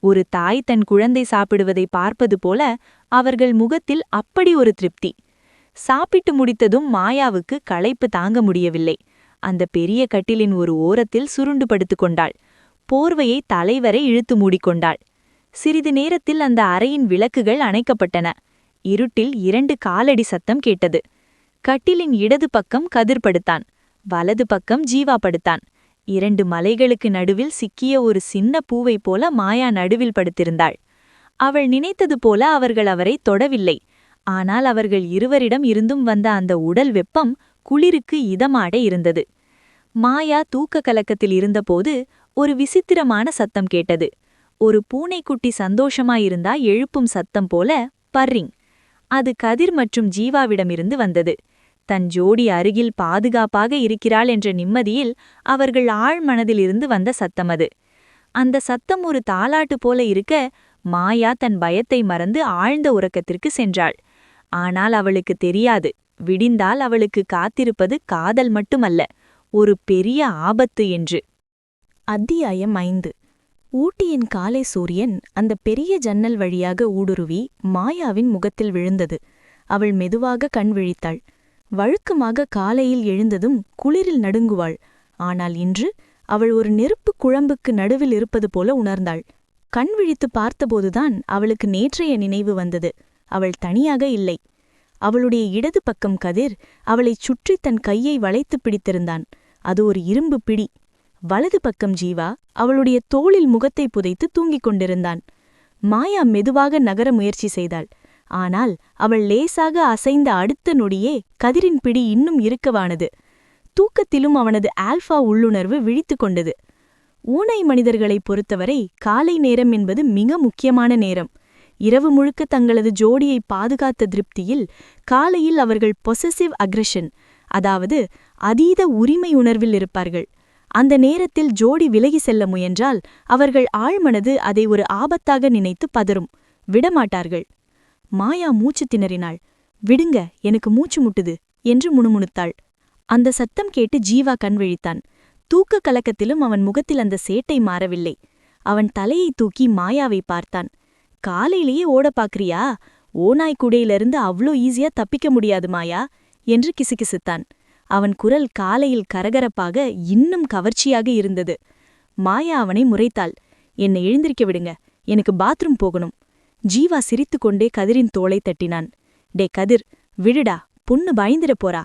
ஒரு தாய் தன் குழந்தை சாப்பிடுவதை பார்ப்பது போல அவர்கள் முகத்தில் அப்படி ஒரு திருப்தி. சாப்பிட்டு முடித்ததும் மாயாவுக்கு களைப்பு தாங்க முடியவில்லை. அந்த பெரிய கட்டிலின் ஒரு ஓரத்தில் சுருண்டு படுத்துக் கொண்டாள். போர்வையை தலைவரை இழுத்து மூடிக்கொண்டாள். சிறிது நேரத்தில் அந்த அறையின் விளக்குகள் அணைக்கப்பட்டன. இருட்டில் 2 காலடி சத்தம் கேட்டது. கட்டிலின் இடது பக்கம் கதிர் படுத்தான். வலது பக்கம் ஜீவா படுத்தான். 2 மலைகளுக்கு நடுவில் சிக்கிய ஒரு சின்ன பூவைப் போல மாயா நடுவில் படுத்திருந்தாள். அவள் நினைத்தது போல அவர்கள் அவரை தொடவில்லை. ஆனால் அவர்கள் இருவரிடம் இருந்தும் வந்த அந்த உடல் வெப்பம் குளிருக்கு இதமாட இருந்தது. மாயா தூக்க கலக்கத்தில் இருந்தபோது ஒரு விசித்திரமான சத்தம் கேட்டது. ஒரு பூனைக்குட்டி சந்தோஷமாயிருந்தா எழுப்பும் சத்தம் போல பர்ரிங். அது கதிர் மற்றும் ஜீவாவிடமிருந்து வந்தது. தன் ஜோடி அருகில் பாதுகாப்பாக இருக்கிறாள் என்ற நிம்மதியில் அவர்கள் ஆழ்மனதிலிருந்து வந்த சத்தம் அது. அந்த சத்தம் ஒரு தாலாட்டு போல இருக்க மாயா தன் பயத்தை மறந்து ஆழ்ந்த உறக்கத்திற்கு சென்றாள். ஆனால் அவளுக்கு தெரியாது, விடிந்தால் அவளுக்கு காத்திருப்பது காதல் மட்டுமல்ல, ஒரு பெரிய ஆபத்து என்று. அத்தியாயம் 5. ஊட்டியின் காலை சூரியன் அந்த பெரிய ஜன்னல் வழியாக ஊடுருவி மாயாவின் முகத்தில் விழுந்தது. அவள் மெதுவாக கண் விழித்தாள். வழக்கமாக காலையில் எழுந்ததும் குளிரில் நடுங்குவாள். ஆனால் இன்று அவள் ஒரு நெருப்புக் குழம்புக்கு நடுவில் இருப்பது போல உணர்ந்தாள். கண் விழித்து பார்த்தபோதுதான் அவளுக்கு நேற்றைய நினைவு வந்தது. அவள் தனியாக இல்லை. அவளுடைய இடது பக்கம் கதிர் அவளைச் சுற்றி தன் கையை வளைத்து பிடித்திருந்தான். அது ஒரு இரும்பு பிடி. வலது பக்கம் ஜீவா அவளுடைய தோளில் முகத்தை புதைத்து தூங்கிக் கொண்டிருந்தான். மாயா மெதுவாக நகர முயற்சி செய்தாள். ஆனால் அவள் லேசாக அசைந்த அடுத்த நொடியே கதிரின் பிடி இன்னும் இறுக்கவானது. தூக்கத்திலும் அவனது ஆல்பா உள்ளுணர்வு விழித்து கொண்டது. ஊனை மனிதர்களைப் பொறுத்தவரை காலை நேரம் என்பது மிக முக்கியமான நேரம். இரவு முழுக்க தங்களது ஜோடியை பாதுகாத்த திருப்தியில் காலையில் அவர்கள் பொசசிவ் அக்ரெஷன், அதாவது அதீத உரிமை உணர்வில் இருப்பார்கள். அந்த நேரத்தில் ஜோடி விலகி செல்ல முயன்றால் அவர்கள் ஆழ்மனது அதை ஒரு ஆபத்தாக நினைத்து பதறும், விடமாட்டார்கள். மாயா மூச்சு திணறினாள். விடுங்க, எனக்கு மூச்சு முட்டுது என்று முணுமுணுத்தாள். அந்த சத்தம் கேட்டு ஜீவா கண் விழித்தான். தூக்க கலக்கத்திலும் அவன் முகத்தில் அந்த சேட்டை மாறவில்லை. அவன் தலையை தூக்கி மாயாவை பார்த்தான். காலையிலேயே ஓட பாக்குறியா? ஓநாய் குடையிலிருந்து அவ்ளோ ஈஸியா தப்பிக்க முடியாது மாயா என்று கிசுகிசுத்தான். அவன் குரல் காலையில் கரகரப்பாக இன்னும் கவர்ச்சியாக இருந்தது. மாயா அவனை முறைத்தாள். என்னை எழுந்திருக்க விடுங்க, எனக்கு பாத்ரூம் போகணும். ஜீவா சிரித்துக்கொண்டே கதிரின் தோளை தட்டினான். டே கதிர், விடுடா, பொண்ணு பயந்திர போறா.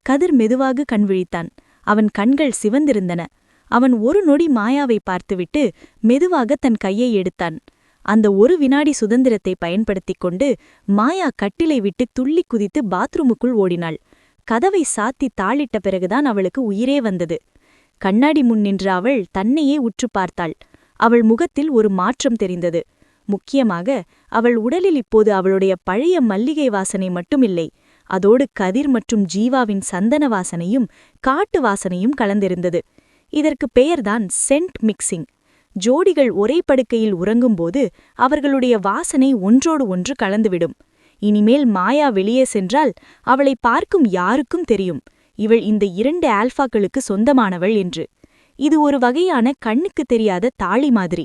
கதிர் மெதுவாக கண் விழித்தான். அவன் கண்கள் சிவந்திருந்தன. அவன் ஒரு நொடி மாயாவை பார்த்துவிட்டு மெதுவாக தன் கையை எடுத்தான். அந்த ஒரு வினாடி சுதந்திரத்தை பயன்படுத்திக் கொண்டு மாயா கட்டிலை விட்டு துள்ளிக் குதித்து பாத்ரூமுக்குள் ஓடினாள். கதவை சாத்தி தாளிட்ட பிறகுதான் அவளுக்கு உயிரே வந்தது. கண்ணாடி முன் நின்ற அவள் தன்னையே உற்று பார்த்தாள். அவள் முகத்தில் ஒரு மாற்றம் தெரிந்தது. முக்கியமாக அவள் உடலில் இப்போது அவளுடைய பழைய மல்லிகை வாசனை மட்டுமில்லை, அதோடு கதிர் மற்றும் ஜீவாவின் சந்தன வாசனையும் காட்டு வாசனையும் கலந்திருந்தது. இதற்கு பெயர்தான் சென்ட் மிக்சிங். ஜோடிகள் ஒரே படுக்கையில் உறங்கும்போது அவர்களுடைய வாசனை ஒன்றோடு ஒன்று கலந்துவிடும். இனிமேல் மாயா வெளியே சென்றால் அவளை பார்க்கும் யாருக்கும் தெரியும், இவள் இந்த 2 ஆல்பாக்களுக்கு சொந்தமானவள் என்று. இது ஒரு வகையான கண்ணுக்கு தெரியாத தாளி மாதிரி.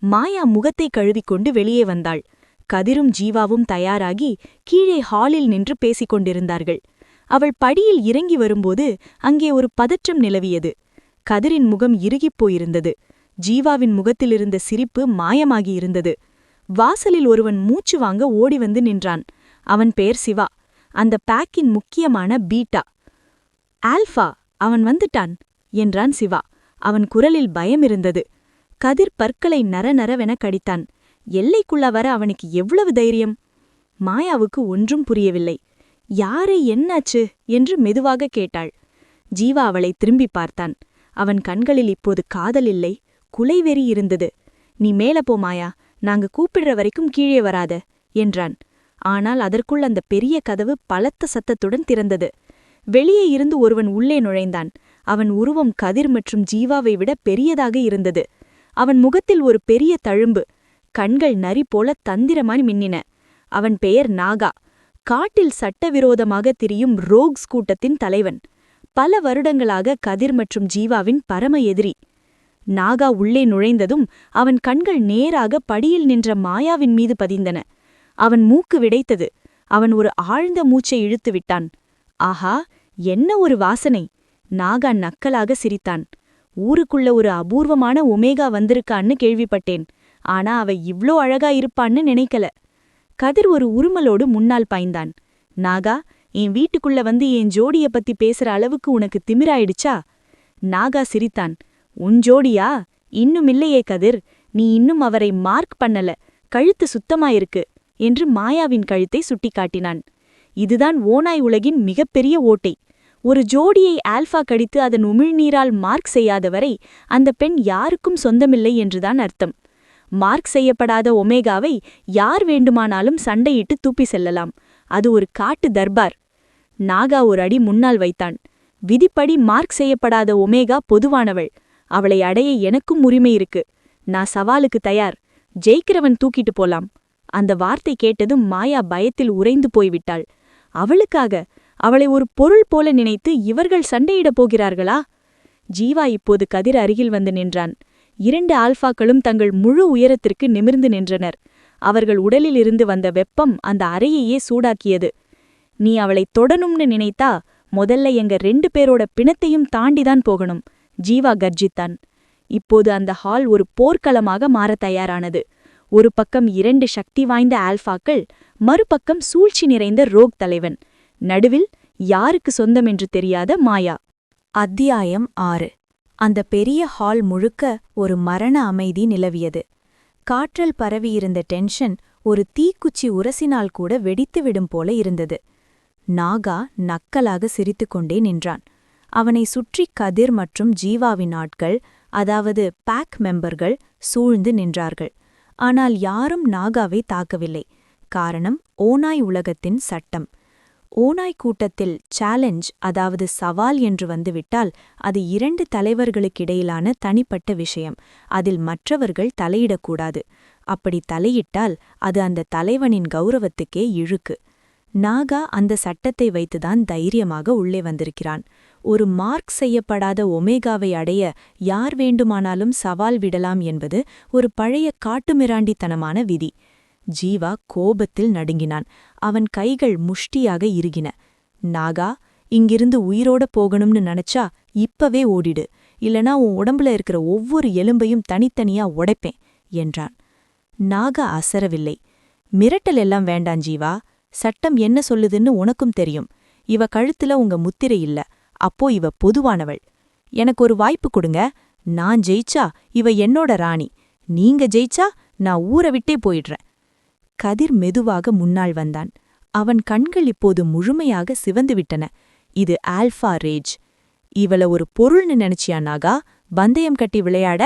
மாயா முகத்தை கழுவிக்கொண்டு வெளியே வந்தாள். கதிரும் ஜீவாவும் தயாராகி கீழே ஹாலில் நின்று பேசிக் கொண்டிருந்தார்கள். அவள் படியில் இறங்கி வரும்போது அங்கே ஒரு பதற்றம் நிலவியது. கதிரின் முகம் இறுகிப் போயிருந்தது. ஜீவாவின் முகத்திலிருந்த சிரிப்பு மாயமாகியிருந்தது. வாசலில் ஒருவன் மூச்சு வாங்க ஓடி வந்து நின்றான். அவன் பெயர் சிவா, அந்த பேக்கின் முக்கியமான பீட்டா. ஆல்ஃபா, அவன் வந்துட்டான் என்றான் சிவா. அவன் குரலில் பயமிருந்தது. கதிர் பற்களை நரநரவென கடித்தான். எல்லைக்குள்ள வர அவனுக்கு எவ்வளவு தைரியம்? மாயாவுக்கு ஒன்றும் புரியவில்லை. யாரை என்னாச்சு என்று மெதுவாக கேட்டாள். ஜீவா அவளை திரும்பி பார்த்தான். அவன் கண்களில் இப்போது காதல் இல்லை, குலைவெறி இருந்தது. நீ மேல போ மாயா, நாங்க கூப்பிடுற வரைக்கும் கீழே வராத என்றான். ஆனால் அதற்குள் அந்த பெரிய கதவு பலத்த சத்தத்துடன் திறந்தது. வெளியே இருந்து ஒருவன் உள்ளே நுழைந்தான். அவன் உருவம் கதிர் மற்றும் ஜீவாவை விட பெரியதாக இருந்தது. அவன் முகத்தில் ஒரு பெரிய தழும்பு, கண்கள் நரி போல தந்திரமாய் மின்னின. அவன் பெயர் நாகா, காட்டில் சட்டவிரோதமாக திரியும் ரோக்ஸ் கூட்டத்தின் தலைவன். பல வருடங்களாக கதிர் மற்றும் ஜீவாவின் பரம எதிரி. நாகா உள்ளே நுழைந்ததும் அவன் கண்கள் நேராக படியில் நின்ற மாயாவின் மீது பதிந்தன. அவன் மூக்கு விடைத்தது. அவன் ஒரு ஆழ்ந்த மூச்சை இழுத்து விட்டான். ஆஹா, என்ன ஒரு வாசனை! நாகா நக்கலாக சிரித்தான். ஊருக்குள்ள ஒரு அபூர்வமான ஒமேகா வந்திருக்கான்னு கேள்விப்பட்டேன், ஆனா அவ இவ்ளோ அழகா இருப்பான்னு நினைக்கல. கதிர் ஒரு உருமலோடு முன்னால் பாய்ந்தான். நாகா, என் வீட்டுக்குள்ள வந்து என் ஜோடிய பத்தி பேசுற அளவுக்கு உனக்கு திமிராயிடுச்சா? நாகா சிரித்தான். உன் ஜோடியா? இன்னுமில்லையே கதிர், நீ இன்னும் அவரை மார்க் பண்ணல, கழுத்து சுத்தமாயிருக்கு என்று மாயாவின் கழுத்தை சுட்டிக்காட்டினான். இதுதான் ஓநாய் உலகின் மிகப்பெரிய ஓட்டை. ஒரு ஜோடியை ஆல்ஃபா கடித்து அதன் உமிழ்நீரால் மார்க் செய்யாதவரை அந்த பெண் யாருக்கும் சொந்தமில்லை என்றுதான் அர்த்தம். மார்க் செய்யப்படாத ஒமேகாவை யார் வேண்டுமானாலும் சண்டையிட்டு தூப்பி செல்லலாம். அது ஒரு காட்டு தர்பார். நாகா ஒரு அடி முன்னால் வைத்தான். விதிப்படி மார்க் செய்யப்படாத ஒமேகா பொதுவானவள். அவளை அடைய எனக்கும் உரிமை இருக்கு. நான் சவாலுக்கு தயார். ஜெயிக்கிறவன் தூக்கிட்டு போலாம். அந்த வார்த்தை கேட்டதும் மாயா பயத்தில் உறைந்து போய்விட்டாள். அவளுக்காக, அவளை ஒரு பொருள் போல நினைத்து இவர்கள் சண்டையிடப் போகிறார்களா? ஜீவா இப்போது கதிர் அருகில் வந்து நின்றான். 2 ஆல்ஃபாக்களும் தங்கள் முழு உயரத்திற்கு நிமிர்ந்து நின்றனர். அவர்கள் உடலில் இருந்து வந்த வெப்பம் அந்த அறையையே சூடாக்கியது. நீ அவளை தொடணும்னு நினைத்தா முதல்ல எங்க 2 பேரோட பிணத்தையும் தாண்டிதான் போகணும், ஜீவா கர்ஜித்தான். இப்போது அந்த ஹால் ஒரு போர்க்களமாக மாறத் தயாரானது. ஒரு பக்கம் 2 சக்தி வாய்ந்த ஆல்ஃபாக்கள், மறுபக்கம் சூழ்ச்சி நிறைந்த ரோக் தலைவன், நடுவில் யாருக்கு சொந்தமென்று தெரியாத மாயா. அத்தியாயம் 6. அந்த பெரிய ஹால் முழுக்க ஒரு மரண அமைதி நிலவியது. காற்றல் பரவியிருந்த டென்ஷன் ஒரு தீக்குச்சி உரசினால் கூட வெடித்துவிடும் போல இருந்தது. நாகா நக்கலாக சிரித்துக்கொண்டே நின்றான். அவனை சுற்றி கதிர் மற்றும் ஜீவாவின் ஆட்கள், அதாவது பேக் மெம்பர்கள், சூழ்ந்து நின்றார்கள். ஆனால் யாரும் நாகாவை தாக்கவில்லை. காரணம் ஓநாய் உலகத்தின் சட்டம். ஓநாய் கூட்டத்தில் சேலஞ்ச், அதாவது சவால் என்று வந்துவிட்டால் அது 2 தலைவர்களுக்கிடையிலான தனிப்பட்ட விஷயம். அதில் மற்றவர்கள் தலையிடக்கூடாது. அப்படி தலையிட்டால் அது அந்த தலைவனின் கௌரவத்துக்கே இழுக்கு. நாகா அந்த சட்டத்தை வைத்துதான் தைரியமாக உள்ளே வந்திருக்கிறான். ஒரு மார்க் செய்யப்படாத ஒமேகாவை அடைய யார் வேண்டுமானாலும் சவால் விடலாம் என்பது ஒரு பழைய காட்டுமிராண்டித்தனமான விதி. ஜீவா கோபத்தில் நடுங்கினான். அவன் கைகள் முஷ்டியாக இறுகின. நாகா, இங்கிருந்து உயிரோட போகணும்னு நினைச்சா இப்பவே ஓடிடு, இல்லனா உன் உடம்புல இருக்கிற ஒவ்வொரு எலும்பையும் தனித்தனியா உடைப்பேன் என்றான். நாகா அசரவில்லை. மிரட்டல் எல்லாம் வேண்டாம் ஜீவா. சட்டம் என்ன சொல்லுதுன்னு உனக்கும் தெரியும். இவ கழுத்துல உங்க முத்திரை இல்ல. அப்போ இவ பொதுவானவள். எனக்கு ஒரு வாய்ப்பு கொடுங்க. நான் ஜெயிச்சா இவ என்னோட ராணி. நீங்க ஜெயிச்சா நான் ஊரை விட்டே போயிடுறேன். கதிர் மெதுவாக முன்னாள் வந்தான். அவன் கண்கள் இப்போது முழுமையாக சிவந்துவிட்டன. இது ஆல்ஃபா ரேஜ். இவள ஒரு பொருள்னு நினைச்சியா நாகா? பந்தயம் கட்டி விளையாட?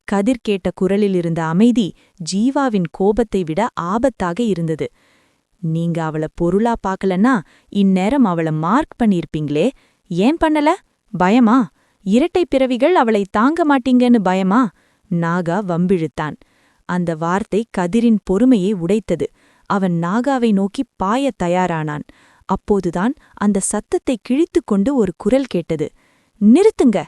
கதிர் கேட்ட குரலில் இருந்த அமைதி ஜீவாவின் கோபத்தை விட ஆபத்தாக இருந்தது. நீங்க அவள பொருளா பார்க்கலன்னா இந்நேரம் அவள மார்க் பண்ணியிருப்பீங்களே. ஏன் பண்ணல? பயமா? இரட்டை பிறவிகள் அவளை தாங்க மாட்டீங்கன்னு பயமா? நாகா வம்பிழுத்தான். அந்த வார்த்தை கதிரின் பொறுமையை உடைத்தது. அவன் நாகாவை நோக்கி பாயத் தயாரானான். அப்போதுதான் அந்த சத்தத்தை கிழித்துக்கொண்டு ஒரு குரல் கேட்டது. நிறுத்துங்க!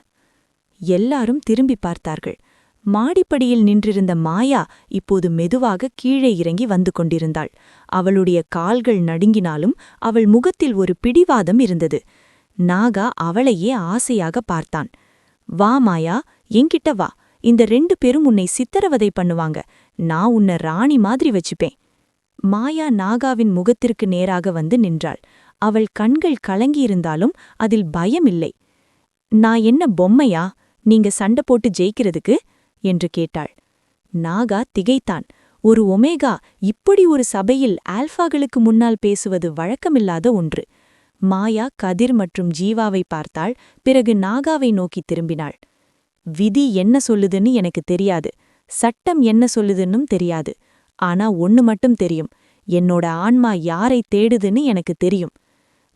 எல்லாரும் திரும்பி பார்த்தார்கள். மாடிப்படியில் நின்றிருந்த மாயா இப்போது மெதுவாக கீழே இறங்கி வந்து கொண்டிருந்தாள். அவளுடைய கால்கள் நடுங்கினாலும் அவள் முகத்தில் ஒரு பிடிவாதம் இருந்தது. நாகா அவளையே ஆசையாக பார்த்தான். வா மாயா, என்கிட்ட வா. இந்த 2 பேரும் உன்னை சித்திரவதை பண்ணுவாங்க. நான் உன்னை ராணி மாதிரி வச்சுப்பேன். மாயா நாகாவின் முகத்திற்கு நேராக வந்து நின்றாள். அவள் கண்கள் கலங்கியிருந்தாலும் அதில் பயம் இல்லை. நான் என்ன பொம்மையா, நீங்க சண்டை போட்டு ஜெயிக்கிறதுக்கு? என்று கேட்டாள். நாகா திகைத்தான். ஒரு ஒமேகா இப்படி ஒரு சபையில் ஆல்ஃபாகளுக்கு முன்னால் பேசுவது வழக்கமில்லாத ஒன்று. மாயா கதிர் மற்றும் ஜீவாவை பார்த்தாள். பிறகு நாகாவை நோக்கி திரும்பினாள். விதி என்ன சொல்லுதுன்னு எனக்கு தெரியாது. சட்டம் என்ன சொல்லுதுன்னும் தெரியாது. ஆனா ஒன்னு மட்டும் தெரியும். என்னோட ஆன்மா யாரை தேடுதுன்னு எனக்கு தெரியும்.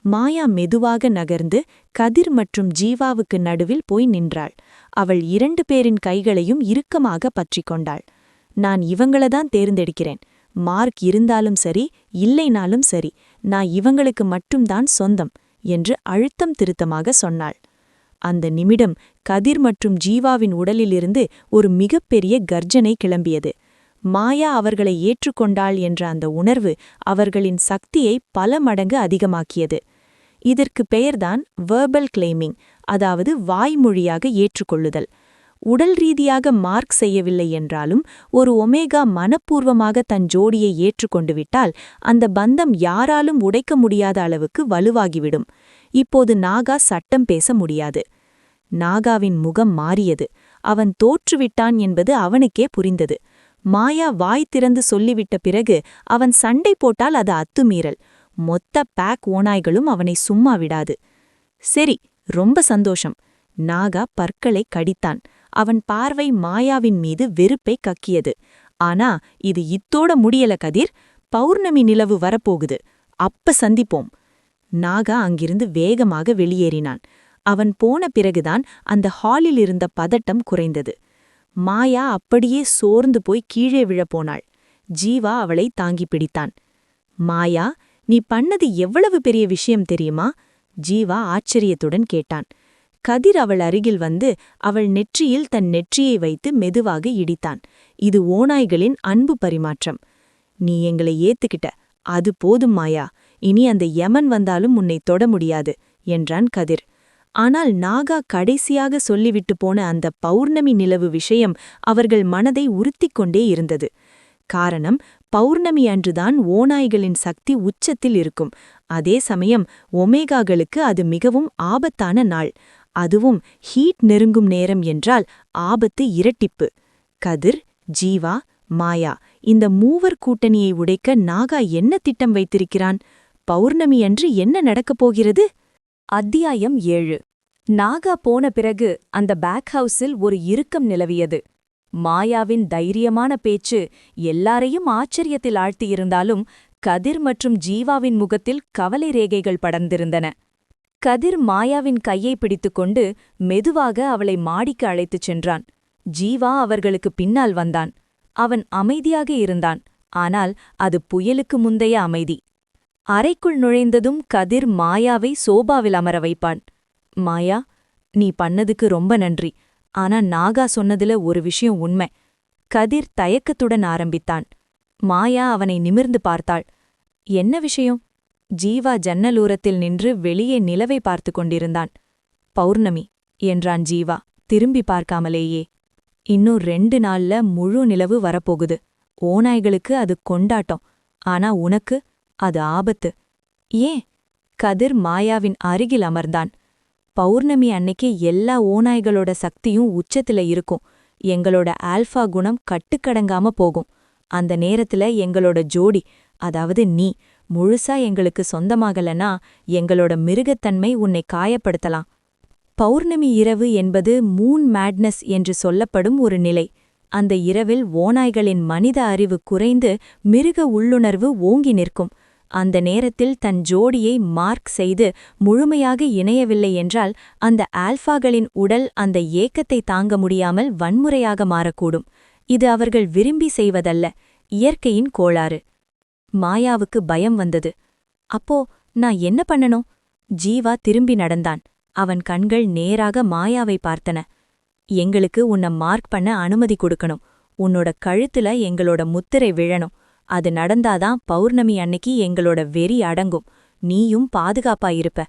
மாயா மெதுவாக நகர்ந்து கதிர் மற்றும் ஜீவாவுக்கு நடுவில் போய் நின்றாள். அவள் 2 பேரின் கைகளையும் இறுக்கமாக பற்றிக் கொண்டாள். நான் இவங்களதான் தேர்ந்தெடுக்கிறேன். மார்க் இருந்தாலும் சரி, இல்லைனாலும் சரி, நான் இவங்களுக்கு மட்டும்தான் சொந்தம் என்று அழுத்தம் திருத்தமாக சொன்னாள். அந்த நிமிடம் கதிர் மற்றும் ஜீவாவின் உடலிலிருந்து ஒரு மிகப்பெரிய கர்ஜனை கிளம்பியது. மாயா அவர்களை ஏற்றுக்கொண்டாள் என்ற அந்த உணர்வு அவர்களின் சக்தியை பல மடங்கு அதிகமாக்கியது. இதற்கு பெயர்தான் வெர்பல் கிளைமிங், அதாவது வாய்மொழியாக ஏற்றுக்கொள்ளுதல். உடல் ரீதியாக மார்க் செய்யவில்லை என்றாலும் ஒரு ஒமேகா மனப்பூர்வமாக தன் ஜோடியை ஏற்றுக்கொண்டு விட்டால் அந்த பந்தம் யாராலும் உடைக்க முடியாத அளவுக்கு வலுவாகிவிடும். இப்போது நாகா சட்டம் பேச முடியாது. நாகாவின் முகம் மாறியது. அவன் தோற்றுவிட்டான் என்பது அவனுக்கே புரிந்தது. மாயா வாய் திறந்து சொல்லிவிட்ட பிறகு அவன் சண்டை போட்டால் அது அத்துமீறல். மொத்த பேக் ஓநாய்களும் அவனை சும்மா விடாது. சரி, ரொம்ப சந்தோஷம். நாகா பற்களை கடித்தான். அவன் பார்வை மாயாவின் மீது வெறுப்பை கக்கியது. ஆனா இது இத்தோட முடியல கதிர். பௌர்ணமி நிலவு வரப்போகுது. அப்ப சந்திப்போம். நாகா அங்கிருந்து வேகமாக வெளியேறினான். அவன் போன பிறகுதான் அந்த ஹாலில் இருந்த பதட்டம் குறைந்தது. மாயா அப்படியே சோர்ந்து போய் கீழே விழப்போனாள். ஜீவா அவளை தாங்கி பிடித்தான். மாயா, நீ பண்ணது எவ்வளவு பெரிய விஷயம் தெரியுமா? ஜீவா ஆச்சரியத்துடன் கேட்டான். கதிர் அவள் அருகில் வந்து அவள் நெற்றியில் தன் நெற்றியை வைத்து மெதுவாக இடித்தான். இது ஓநாய்களின் அன்பு பரிமாற்றம். நீ எங்களை ஏத்துக்கிட்ட, அது போதும் மாயா. இனி அந்த யமன் வந்தாலும் உன்னை தொட முடியாது என்றான் கதிர். ஆனால் நாகா கடைசியாக சொல்லிவிட்டு போன அந்த பௌர்ணமி நிலவு விஷயம் அவர்கள் மனதை உறுத்திக் கொண்டே இருந்தது. காரணம், பௌர்ணமி அன்றுதான் ஓநாய்களின் சக்தி உச்சத்தில் இருக்கும். அதே சமயம் ஒமேகாக்களுக்கு அது மிகவும் ஆபத்தான நாள். அதுவும் ஹீட் நெருங்கும் நேரம் என்றால் ஆபத்து இரட்டிப்பு. கதிர், ஜீவா, மாயா, இந்த மூவர் கூட்டணியை உடைக்க நாகா என்ன திட்டம் வைத்திருக்கிறான்? பௌர்ணமி அன்று என்ன நடக்கப் போகிறது? அத்தியாயம் 7. நாகா போன பிறகு அந்த பேக் ஹவுஸில் ஒரு இறுக்கம் நிலவியது. மாயாவின் தைரியமான பேச்சு எல்லாரையும் ஆச்சரியத்தில் ஆழ்த்தியிருந்தாலும் கதிர் மற்றும் ஜீவாவின் முகத்தில் கவலை ரேகைகள் படர்ந்திருந்தன. கதிர் மாயாவின் கையை பிடித்துக்கொண்டு மெதுவாக அவளை மாடிக்கு அழைத்துச் சென்றான். ஜீவா அவர்களுக்கு பின்னால் வந்தான். அவன் அமைதியாக இருந்தான். ஆனால் அது புயலுக்கு முந்தைய அமைதி. அறைக்குள் நுழைந்ததும் கதிர் மாயாவை சோபாவில் அமர வைப்பான். மாயா, நீ பண்ணதுக்கு ரொம்ப நன்றி. ஆனா நாகா சொன்னதுல ஒரு விஷயம் உண்மை. கதிர் தயக்கத்துடன் ஆரம்பித்தான். மாயா அவனை நிமிர்ந்து பார்த்தாள். என்ன விஷயம்? ஜீவா ஜன்னலூரத்தில் நின்று வெளியே நிலவை பார்த்து கொண்டிருந்தான். பௌர்ணமி என்றான் ஜீவா, திரும்பி பார்க்காமலேயே. இன்னும் 2 நாள்ல முழு நிலவு வரப்போகுது. ஓநாய்களுக்கு அது கொண்டாட்டம். ஆனா உனக்கு அது ஆபத்து. ஏன்? கதிர் மாயாவின் அருகில் அமர்ந்தான். பௌர்ணமி அன்னைக்கு எல்லா ஓநாய்களோட சக்தியும் உச்சத்துல இருக்கும். எங்களோட ஆல்ஃபா குணம் கட்டுக்கடங்காம போகும். அந்த நேரத்துல எங்களோட ஜோடி, அதாவது நீ, முழுசா எங்களுக்கு சொந்தமாகலனா எங்களோட மிருகத்தன்மை உன்னை காயப்படுத்தலாம். பௌர்ணமி இரவு என்பது மூன் மேட்னஸ் என்று சொல்லப்படும் ஒரு நிலை. அந்த இரவில் ஓநாய்களின் மனித அறிவு குறைந்து மிருக உள்ளுணர்வு ஓங்கி நிற்கும். அந்த நேரத்தில் தன் ஜோடியை மார்க் செய்து முழுமையாக இணையவில்லை என்றால் அந்த ஆல்ஃபாகளின் உடல் அந்த ஏக்கத்தை தாங்க முடியாமல் வன்முறையாக மாறக்கூடும். இது அவர்கள் விரும்பி செய்வதல்ல, இயற்கையின் கோளாறு. மாயாவுக்கு பயம் வந்தது. அப்போ நான் என்ன பண்ணணும்? ஜீவா திரும்பி நடந்தான். அவன் கண்கள் நேராக மாயாவை பார்த்தன. எங்களுக்கு உன்னை மார்க் பண்ண அனுமதி கொடுக்கணும். உன்னோட கழுத்துல எங்களோட முத்திரை விழணும். அது நடந்தாதான் பௌர்ணமி அன்னைக்கு எங்களோட வெறி அடங்கும். நீயும் பாதுகாப்பாயிருப்ப.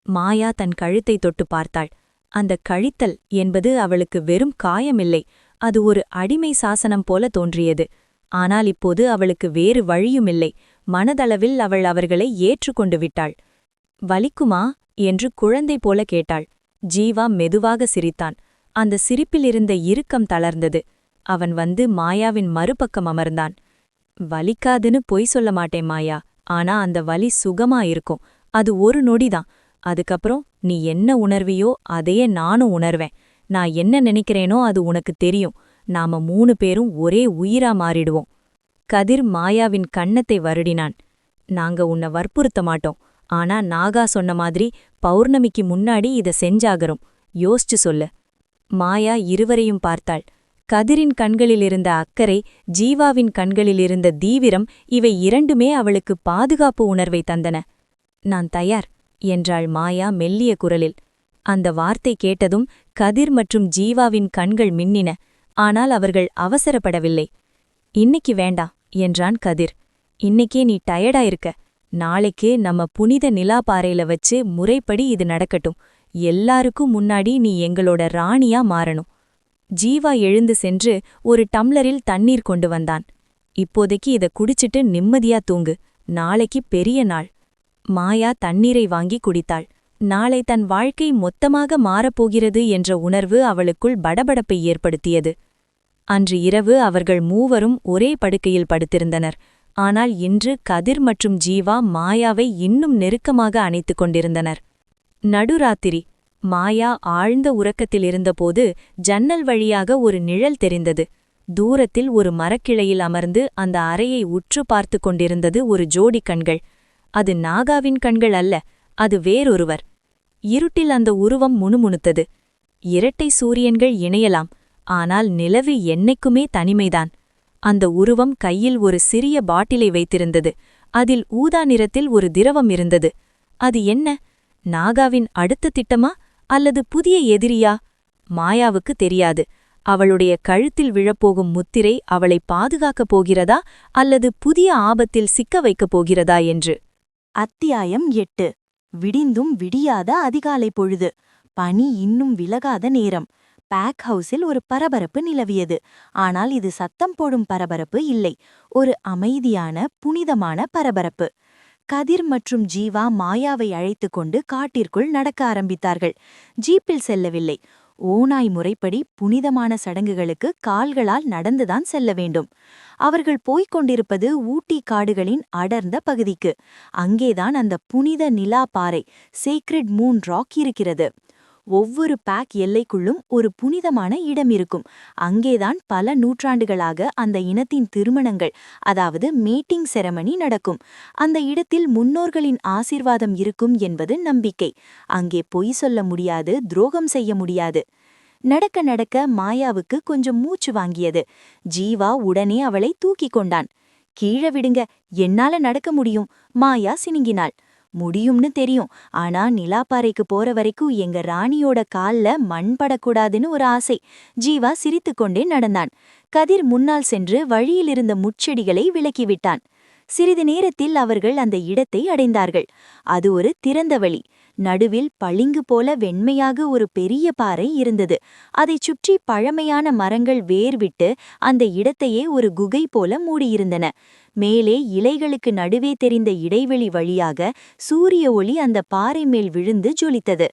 மாயா தன் கழுத்தை தொட்டு பார்த்தாள். அந்த கழித்தல் என்பது அவளுக்கு வெறும் காயமில்லை, அது ஒரு அடிமை சாசனம் போல தோன்றியது. ஆனால் இப்போது அவளுக்கு வேறு வழியுமில்லை. மனதளவில் அவள் அவர்களை ஏற்றுக்கொண்டு விட்டாள். வலிக்குமா என்று குழந்தை போல கேட்டாள். ஜீவா மெதுவாக சிரித்தான். அந்த சிரிப்பிலிருந்த இறுக்கம் தளர்ந்தது. அவன் வந்து மாயாவின் மறுபக்கம் அமர்ந்தான். வலிக்காதுன்னு பொய் சொல்ல மாட்டேன் மாயா, ஆனா அந்த வலி சுகமா இருக்கும். அது ஒரு நொடிதான். அதுக்கப்புறம் நீ என்ன உணர்வியோ அதையே நானும் உணர்வேன். நான் என்ன நினைக்கிறேனோ அது உனக்கு தெரியும். நாம 3 பேரும் ஒரே உயிரா மாறிடுவோம். கதிர் மாயாவின் கன்னத்தை வருடினான். நாங்க உன்னை வற்புறுத்த மாட்டோம். ஆனா நாகா சொன்ன மாதிரி பௌர்ணமிக்கு முன்னாடி இத செஞ்சாகரும். யோசிச்சு சொல்லு. மாயா இருவரையும் பார்த்தாள். கதிரின் கண்களிலிருந்த அக்கறை, ஜீவாவின் கண்களிலிருந்த தீவிரம், இவை இரண்டுமே அவளுக்கு பாதுகாப்பு உணர்வை தந்தன. நான் தயார் என்றாள் மாயா மெல்லிய குரலில். அந்த வார்த்தை கேட்டதும் கதிர் மற்றும் ஜீவாவின் கண்கள் மின்னின. ஆனால் அவர்கள் அவசரப்படவில்லை. இன்னைக்கு வேண்டா என்றான் கதிர். இன்னைக்கே நீ டயர்டா இருக்க. நாளைக்கு நம்ம புனித நிலாப்பாறையில வச்சு முறைப்படி இது நடக்கட்டும். எல்லாருக்கும் முன்னாடி நீ எங்களோட ராணியா மாறணும். ஜீவா எழுந்து சென்று ஒரு டம்ளரில் தண்ணீர் கொண்டு வந்தான். இப்போதைக்கு இத குடிச்சிட்டு நிம்மதியா தூங்கு. நாளைக்கு பெரிய நாள். மாயா தண்ணீரை வாங்கி குடித்தாள். நாளை தன் வாழ்க்கை மொத்தமாக மாறப்போகிறது என்ற உணர்வு அவளுக்குள் படபடப்பை ஏற்படுத்தியது. அன்று இரவு அவர்கள் மூவரும் ஒரே படுக்கையில் படுத்திருந்தனர். ஆனால் இன்று கதிர் மற்றும் ஜீவா மாயாவை இன்னும் நெருக்கமாக அணைத்துக் கொண்டிருந்தனர். நடுராத்திரி. மாயா ஆழ்ந்த உறக்கத்தில் இருந்தபோது ஜன்னல் வழியாக ஒரு நிழல் தெரிந்தது. தூரத்தில் ஒரு மரக்கிளையில் அமர்ந்து அந்த அறையை உற்று பார்த்து கொண்டிருந்தது ஒரு ஜோடி கண்கள். அது நாகாவின் கண்கள் அல்ல, அது வேறொருவர். இருட்டில் அந்த உருவம் முணுமுணுத்தது. இரட்டை சூரியன்கள் இணையலாம், ஆனால் நிலவு என்னைக்குமே தனிமைதான். அந்த உருவம் கையில் ஒரு சிறிய பாட்டிலை வைத்திருந்தது. அதில் ஊதா நிறத்தில் ஒரு திரவம் இருந்தது. அது என்ன? நாகாவின் அடுத்த திட்டமா அல்லது புதிய எதிரியா? மாயாவுக்கு தெரியாது. அவளுடைய கழுத்தில் விழப்போகும் முத்திரை அவளை பாதுகாக்கப் போகிறதா அல்லது புதிய ஆபத்தில் சிக்க வைக்கப் போகிறதா என்று. அத்தியாயம் 8. விடிந்தும் விடியாத அதிகாலை பொழுது. பனி இன்னும் விலகாத நேரம். பேக் ஹவுஸில் ஒரு பரபரப்பு நிலவியது. ஆனால் இது சத்தம் போடும் பரபரப்பு இல்லை, ஒரு அமைதியான புனிதமான பரபரப்பு. கதிர் மற்றும் ஜீவா மாயாவை அழைத்துக் கொண்டு காட்டிற்குள் நடக்க ஆரம்பித்தார்கள். ஜீப்பில் செல்லவில்லை. ஓநாய் முறைப்படி புனிதமான சடங்குகளுக்கு கால்களால் நடந்துதான் செல்ல வேண்டும். அவர்கள் போய்க் கொண்டிருப்பது ஊட்டி காடுகளின் அடர்ந்த பகுதிக்கு. அங்கேதான் அந்த புனித நிலா பாறை, சேக்ரெட் மூன் ராக் இருக்கிறது. ஒவ்வொரு பேக் எல்லைக்குள்ளும் ஒரு புனிதமான இடம் இருக்கும். அங்கேதான் பல நூற்றாண்டுகளாக அந்த இனத்தின் திருமணங்கள், அதாவது மீட்டிங் செரமனி நடக்கும். அந்த இடத்தில் முன்னோர்களின் ஆசீர்வாதம் இருக்கும் என்பது நம்பிக்கை. அங்கே பொய் சொல்ல முடியாது, துரோகம் செய்ய முடியாது. நடக்க நடக்க மாயாவுக்கு கொஞ்சம் மூச்சு வாங்கியது. ஜீவா உடனே அவளை தூக்கிக் கொண்டான். கீழே விடுங்க, என்னால நடக்க முடியும். மாயா சினுங்கினாள். முடியும்னு தெரியும், ஆனா நிலாப்பாறைக்கு போற வரைக்கும் எங்க ராணியோட கால்ல மண் படக்கூடாதுன்னு ஒரு ஆசை. ஜீவா சிரித்துக்கொண்டே நடந்தான். கதிர் முன்னால் சென்று வழியிலிருந்த முட்செடிகளை விலக்கிவிட்டான். சிறிது நேரத்தில் அவர்கள் அந்த இடத்தை அடைந்தார்கள். அது ஒரு திறந்த வழி. நடுவில் பளிங்கு போல வெண்மையாக ஒரு பெரிய பாறை இருந்தது. அதைச் சுற்றி பழமையான மரங்கள் வேர்விட்டு அந்த இடத்தையே ஒரு குகை போல மூடியிருந்தன. மேலே இலைகளுக்கு நடுவே தெரிந்த இடைவெளி வழியாக சூரிய ஒளி அந்த பாறை மேல் விழுந்து ஜொலித்தது.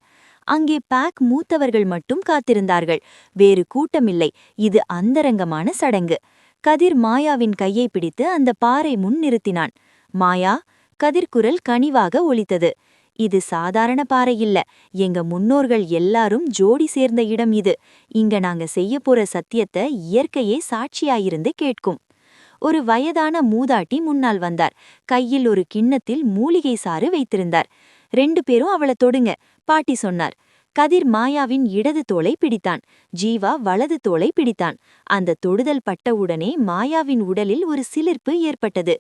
அங்கே பேக் மூத்தவர்கள் மட்டும் காத்திருந்தார்கள். வேறு கூட்டமில்லை. இது அந்தரங்கமான சடங்கு. கதிர் மாயாவின் கையை பிடித்து அந்த பாறை முன் நிறுத்தினான். மாயா, கதிர் குரல் கனிவாக ஒலித்தது. இது சாதாரண பாறை இல்ல. எங்க முன்னோர்கள் எல்லாரும் ஜோடி சேர்ந்த இடம் இது. இங்க நாங்க செய்ய போற சத்தியத்தை இயற்கையே சாட்சியாயிருந்து கேட்கும். ஒரு வயதான மூதாட்டி முன்னால் வந்தார். கையில் ஒரு கிண்ணத்தில் மூலிகை சாறு வைத்திருந்தார். 2 பேரும் அவள தொடுங்க, பாட்டி சொன்னார். கதிர் மாயாவின் இடது தோளை பிடித்தான். ஜீவா வலது தோளை பிடித்தான். அந்த தொடுதல் பட்டவுடனே மாயாவின் உடலில் ஒரு சிலிர்ப்பு ஏற்பட்டது.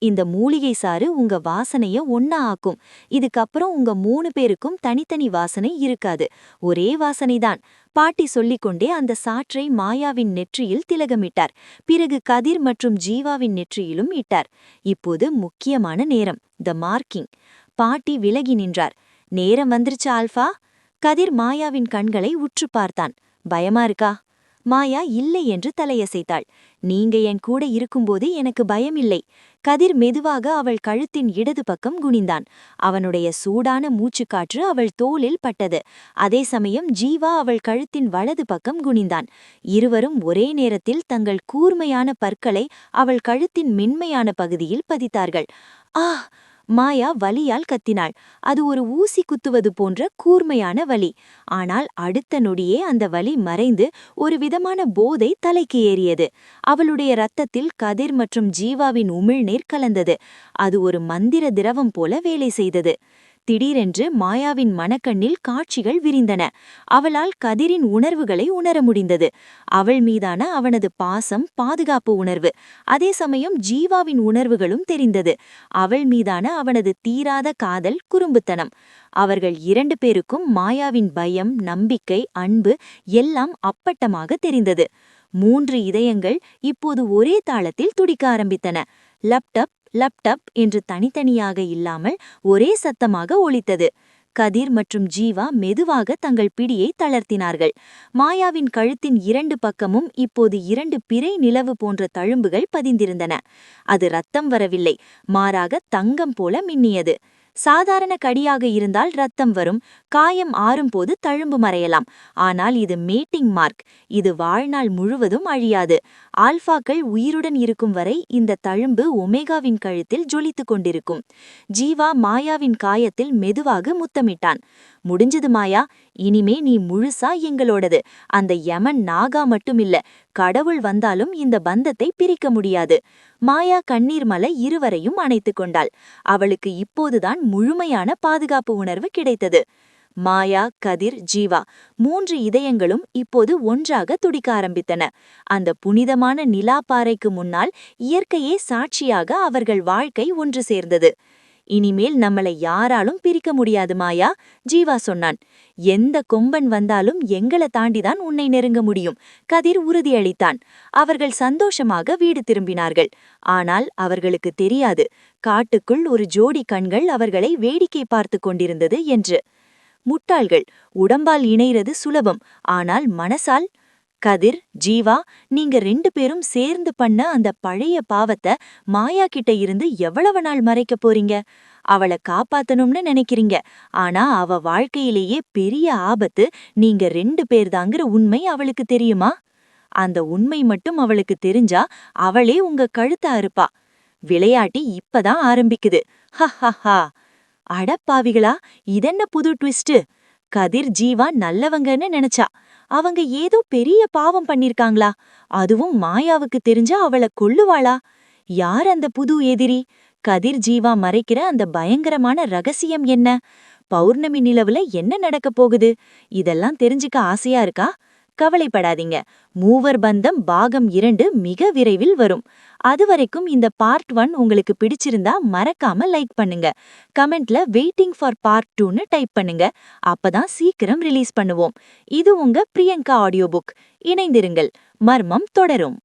இந்த மூலிகை சாறு உங்க வாசனைய ஒன்னா ஆக்கும். இதுக்கப்புறம் உங்க 3 பேருக்கும் தனித்தனி வாசனை இருக்காது. ஒரே வாசனைதான். பாட்டி சொல்லிக்கொண்டே அந்த சாற்றை மாயாவின் நெற்றியில் திலகமிட்டார். பிறகு கதிர் மற்றும் ஜீவாவின் நெற்றியிலும் இட்டார். இப்போது முக்கியமான நேரம், த மார்க்கிங். பாட்டி விலகி நின்றார். நேரம் வந்துருச்சு ஆல்ஃபா. கதிர் மாயாவின் கண்களை உற்று பார்த்தான். பயமா இருக்கா? மாயா இல்லை என்று தலையசைத்தாள். நீங்க என் கூட இருக்கும்போது எனக்கு பயமில்லை. கதிர் மெதுவாக அவள் கழுத்தின் இடது பக்கம் குனிந்தான். அவனுடைய சூடான மூச்சுக்காற்று அவள் தோளில் பட்டது. அதே சமயம் ஜீவா அவள் கழுத்தின் வலது பக்கம் குனிந்தான். இருவரும் ஒரே நேரத்தில் தங்கள் கூர்மையான பற்களை அவள் கழுத்தின் மென்மையான பகுதியில் பதித்தார்கள். ஆ! மாயா வலியால் கத்தினாள். அது ஒரு ஊசி குத்துவது போன்ற கூர்மையான வலி. ஆனால் அடுத்த நொடியே அந்த வலி மறைந்து ஒரு விதமான போதை தலைக்கு ஏறியது. அவளுடைய இரத்தத்தில் கதிர் மற்றும் ஜீவாவின் உமிழ்நீர் கலந்தது. அது ஒரு மந்திர திரவம் போல வேலை செய்தது. திடீரென்று மாயாவின் மனக்கண்ணில் காட்சிகள் விரிந்தன. அவளால் கதிரின் உணர்வுகளை உணர முடிந்தது. அவள் மீதான அவனது பாசம், பாதுகாப்பு உணர்வு. அதே சமயம் ஜீவாவின் உணர்வுகளும் தெரிந்தது. அவள் மீதான அவனது தீராத காதல், குறும்புத்தனம். அவர்கள் 2 பேருக்கும் மாயாவின் பயம், நம்பிக்கை, அன்பு எல்லாம் அப்பட்டமாக தெரிந்தது. 3 இதயங்கள் இப்போது ஒரே தாளத்தில் துடிக்க ஆரம்பித்தன. லப்டப் லப்டப் என்று தனித்தனியாக இல்லாமல் ஒரே சத்தமாக ஒலித்தது. கதிர் மற்றும் ஜீவா மெதுவாக தங்கள் பிடியை தளர்த்தினார்கள். மாயாவின் கழுத்தின் 2 பக்கமும் இப்போது 2 பிறை நிலவு போன்ற தழும்புகள் பதிந்திருந்தன. அது ரத்தம் வரவில்லை, மாறாக தங்கம் போல மின்னியது. சாதாரண கடியாக இருந்தால் ரத்தம் வரும், காயம் ஆறும்போது தழும்பு மறையலாம். ஆனால் இது மேட்டிங் மார்க். இது வாழ்நாள் முழுவதும் அழியாது. ஆல்பாக்கள் உயிருடன் இருக்கும் வரை இந்த தழும்பு ஒமேகாவின் கழுத்தில் ஜொலித்துக் கொண்டிருக்கும். ஜீவா மாயாவின் காயத்தில் மெதுவாக முத்தமிட்டான். முடிஞ்சது மாயா, இனிமே நீ முழுசா எங்களோடது. அந்த யமன் நாகா மட்டுமில்ல, கடவுள் வந்தாலும் இந்த பந்தத்தை பிரிக்க முடியாது. மாயா கண்ணீர் மலை இருவரையும் அணைத்துக் கொண்டாள். அவளுக்கு இப்போதுதான் முழுமையான பாதுகாப்பு உணர்வு கிடைத்தது. மாயா, கதிர், ஜீவா 3 இதயங்களும் இப்போது ஒன்றாக துடிக்க ஆரம்பித்தன. அந்த புனிதமான நிலாப்பாறைக்கு முன்னால் இயற்கையே சாட்சியாக அவர்கள் வாழ்க்கை ஒன்று சேர்ந்தது. இனிமேல் நம்மளை யாராலும் பிரிக்க முடியாது மாயா, ஜீவா சொன்னான். எந்த கொம்பன் வந்தாலும் எங்களை தாண்டிதான் உன்னை நெருங்க முடியும், கதிர் உறுதியளித்தான். அவர்கள் சந்தோஷமாக வீடு திரும்பினார்கள். ஆனால் அவர்களுக்கு தெரியாது, காட்டுக்குள் ஒரு ஜோடி கண்கள் அவர்களை வேடிக்கை பார்த்து கொண்டிருந்தது என்று. முட்டாள்கள், உடம்பால் இணைறது சுலபம், ஆனால் மனசால்? கதிர், ஜீவா, நீங்க 2 பேரும் சேர்ந்து பண்ண அந்த பழைய பாவத்தை மாயா கிட்ட இருந்து எவ்வளவு நாள் மறைக்க போறீங்க? அவளை காப்பாத்தணும்னு நினைக்கிறீங்க. ஆனா அவ வாழ்க்கையிலேயே பெரிய ஆபத்து நீங்க 2 பேர்தாங்கிற உண்மை அவளுக்கு தெரியுமா? அந்த உண்மை மட்டும் அவளுக்கு தெரிஞ்சா அவளே உங்க கழுத்த அறுப்பா. விளையாட்டி இப்பதான் ஆரம்பிக்குது. ஹஹஹா. அடப்பாவிகளா, இதென்ன புது ட்விஸ்ட்? கதிர், ஜீவா நல்லவங்கன்னு நினைச்சா. அவங்க ஏதோ பெரிய பாவம் பண்ணிருக்காங்களா? அதுவும் மாயாவுக்கு தெரிஞ்சா அவளை கொல்லுவாளா? யார் அந்த புது எதிரி? கதிர், ஜீவா மறைக்கிற அந்த பயங்கரமான ரகசியம் என்ன? பௌர்ணமி நிலவுல என்ன நடக்கப் போகுது? இதெல்லாம் தெரிஞ்சுக்க ஆசையா இருக்கா? கவலைப்படாதீங்க, மூவர் பந்தம் பாகம் 2 மிக விரைவில் வரும். அதுவரைக்கும் இந்த பார்ட் 1 உங்களுக்கு பிடிச்சிருந்தா மறக்காம லைக் பண்ணுங்க. கமெண்ட்ல வெயிட்டிங் ஃபார் பார்ட் 2ன்னு டைப் பண்ணுங்க. அப்பதான் சீக்கிரம் ரிலீஸ் பண்ணுவோம். இது உங்க பிரியங்கா ஆடியோ புக். இணைந்திருங்கள், மர்மம் தொடரும்.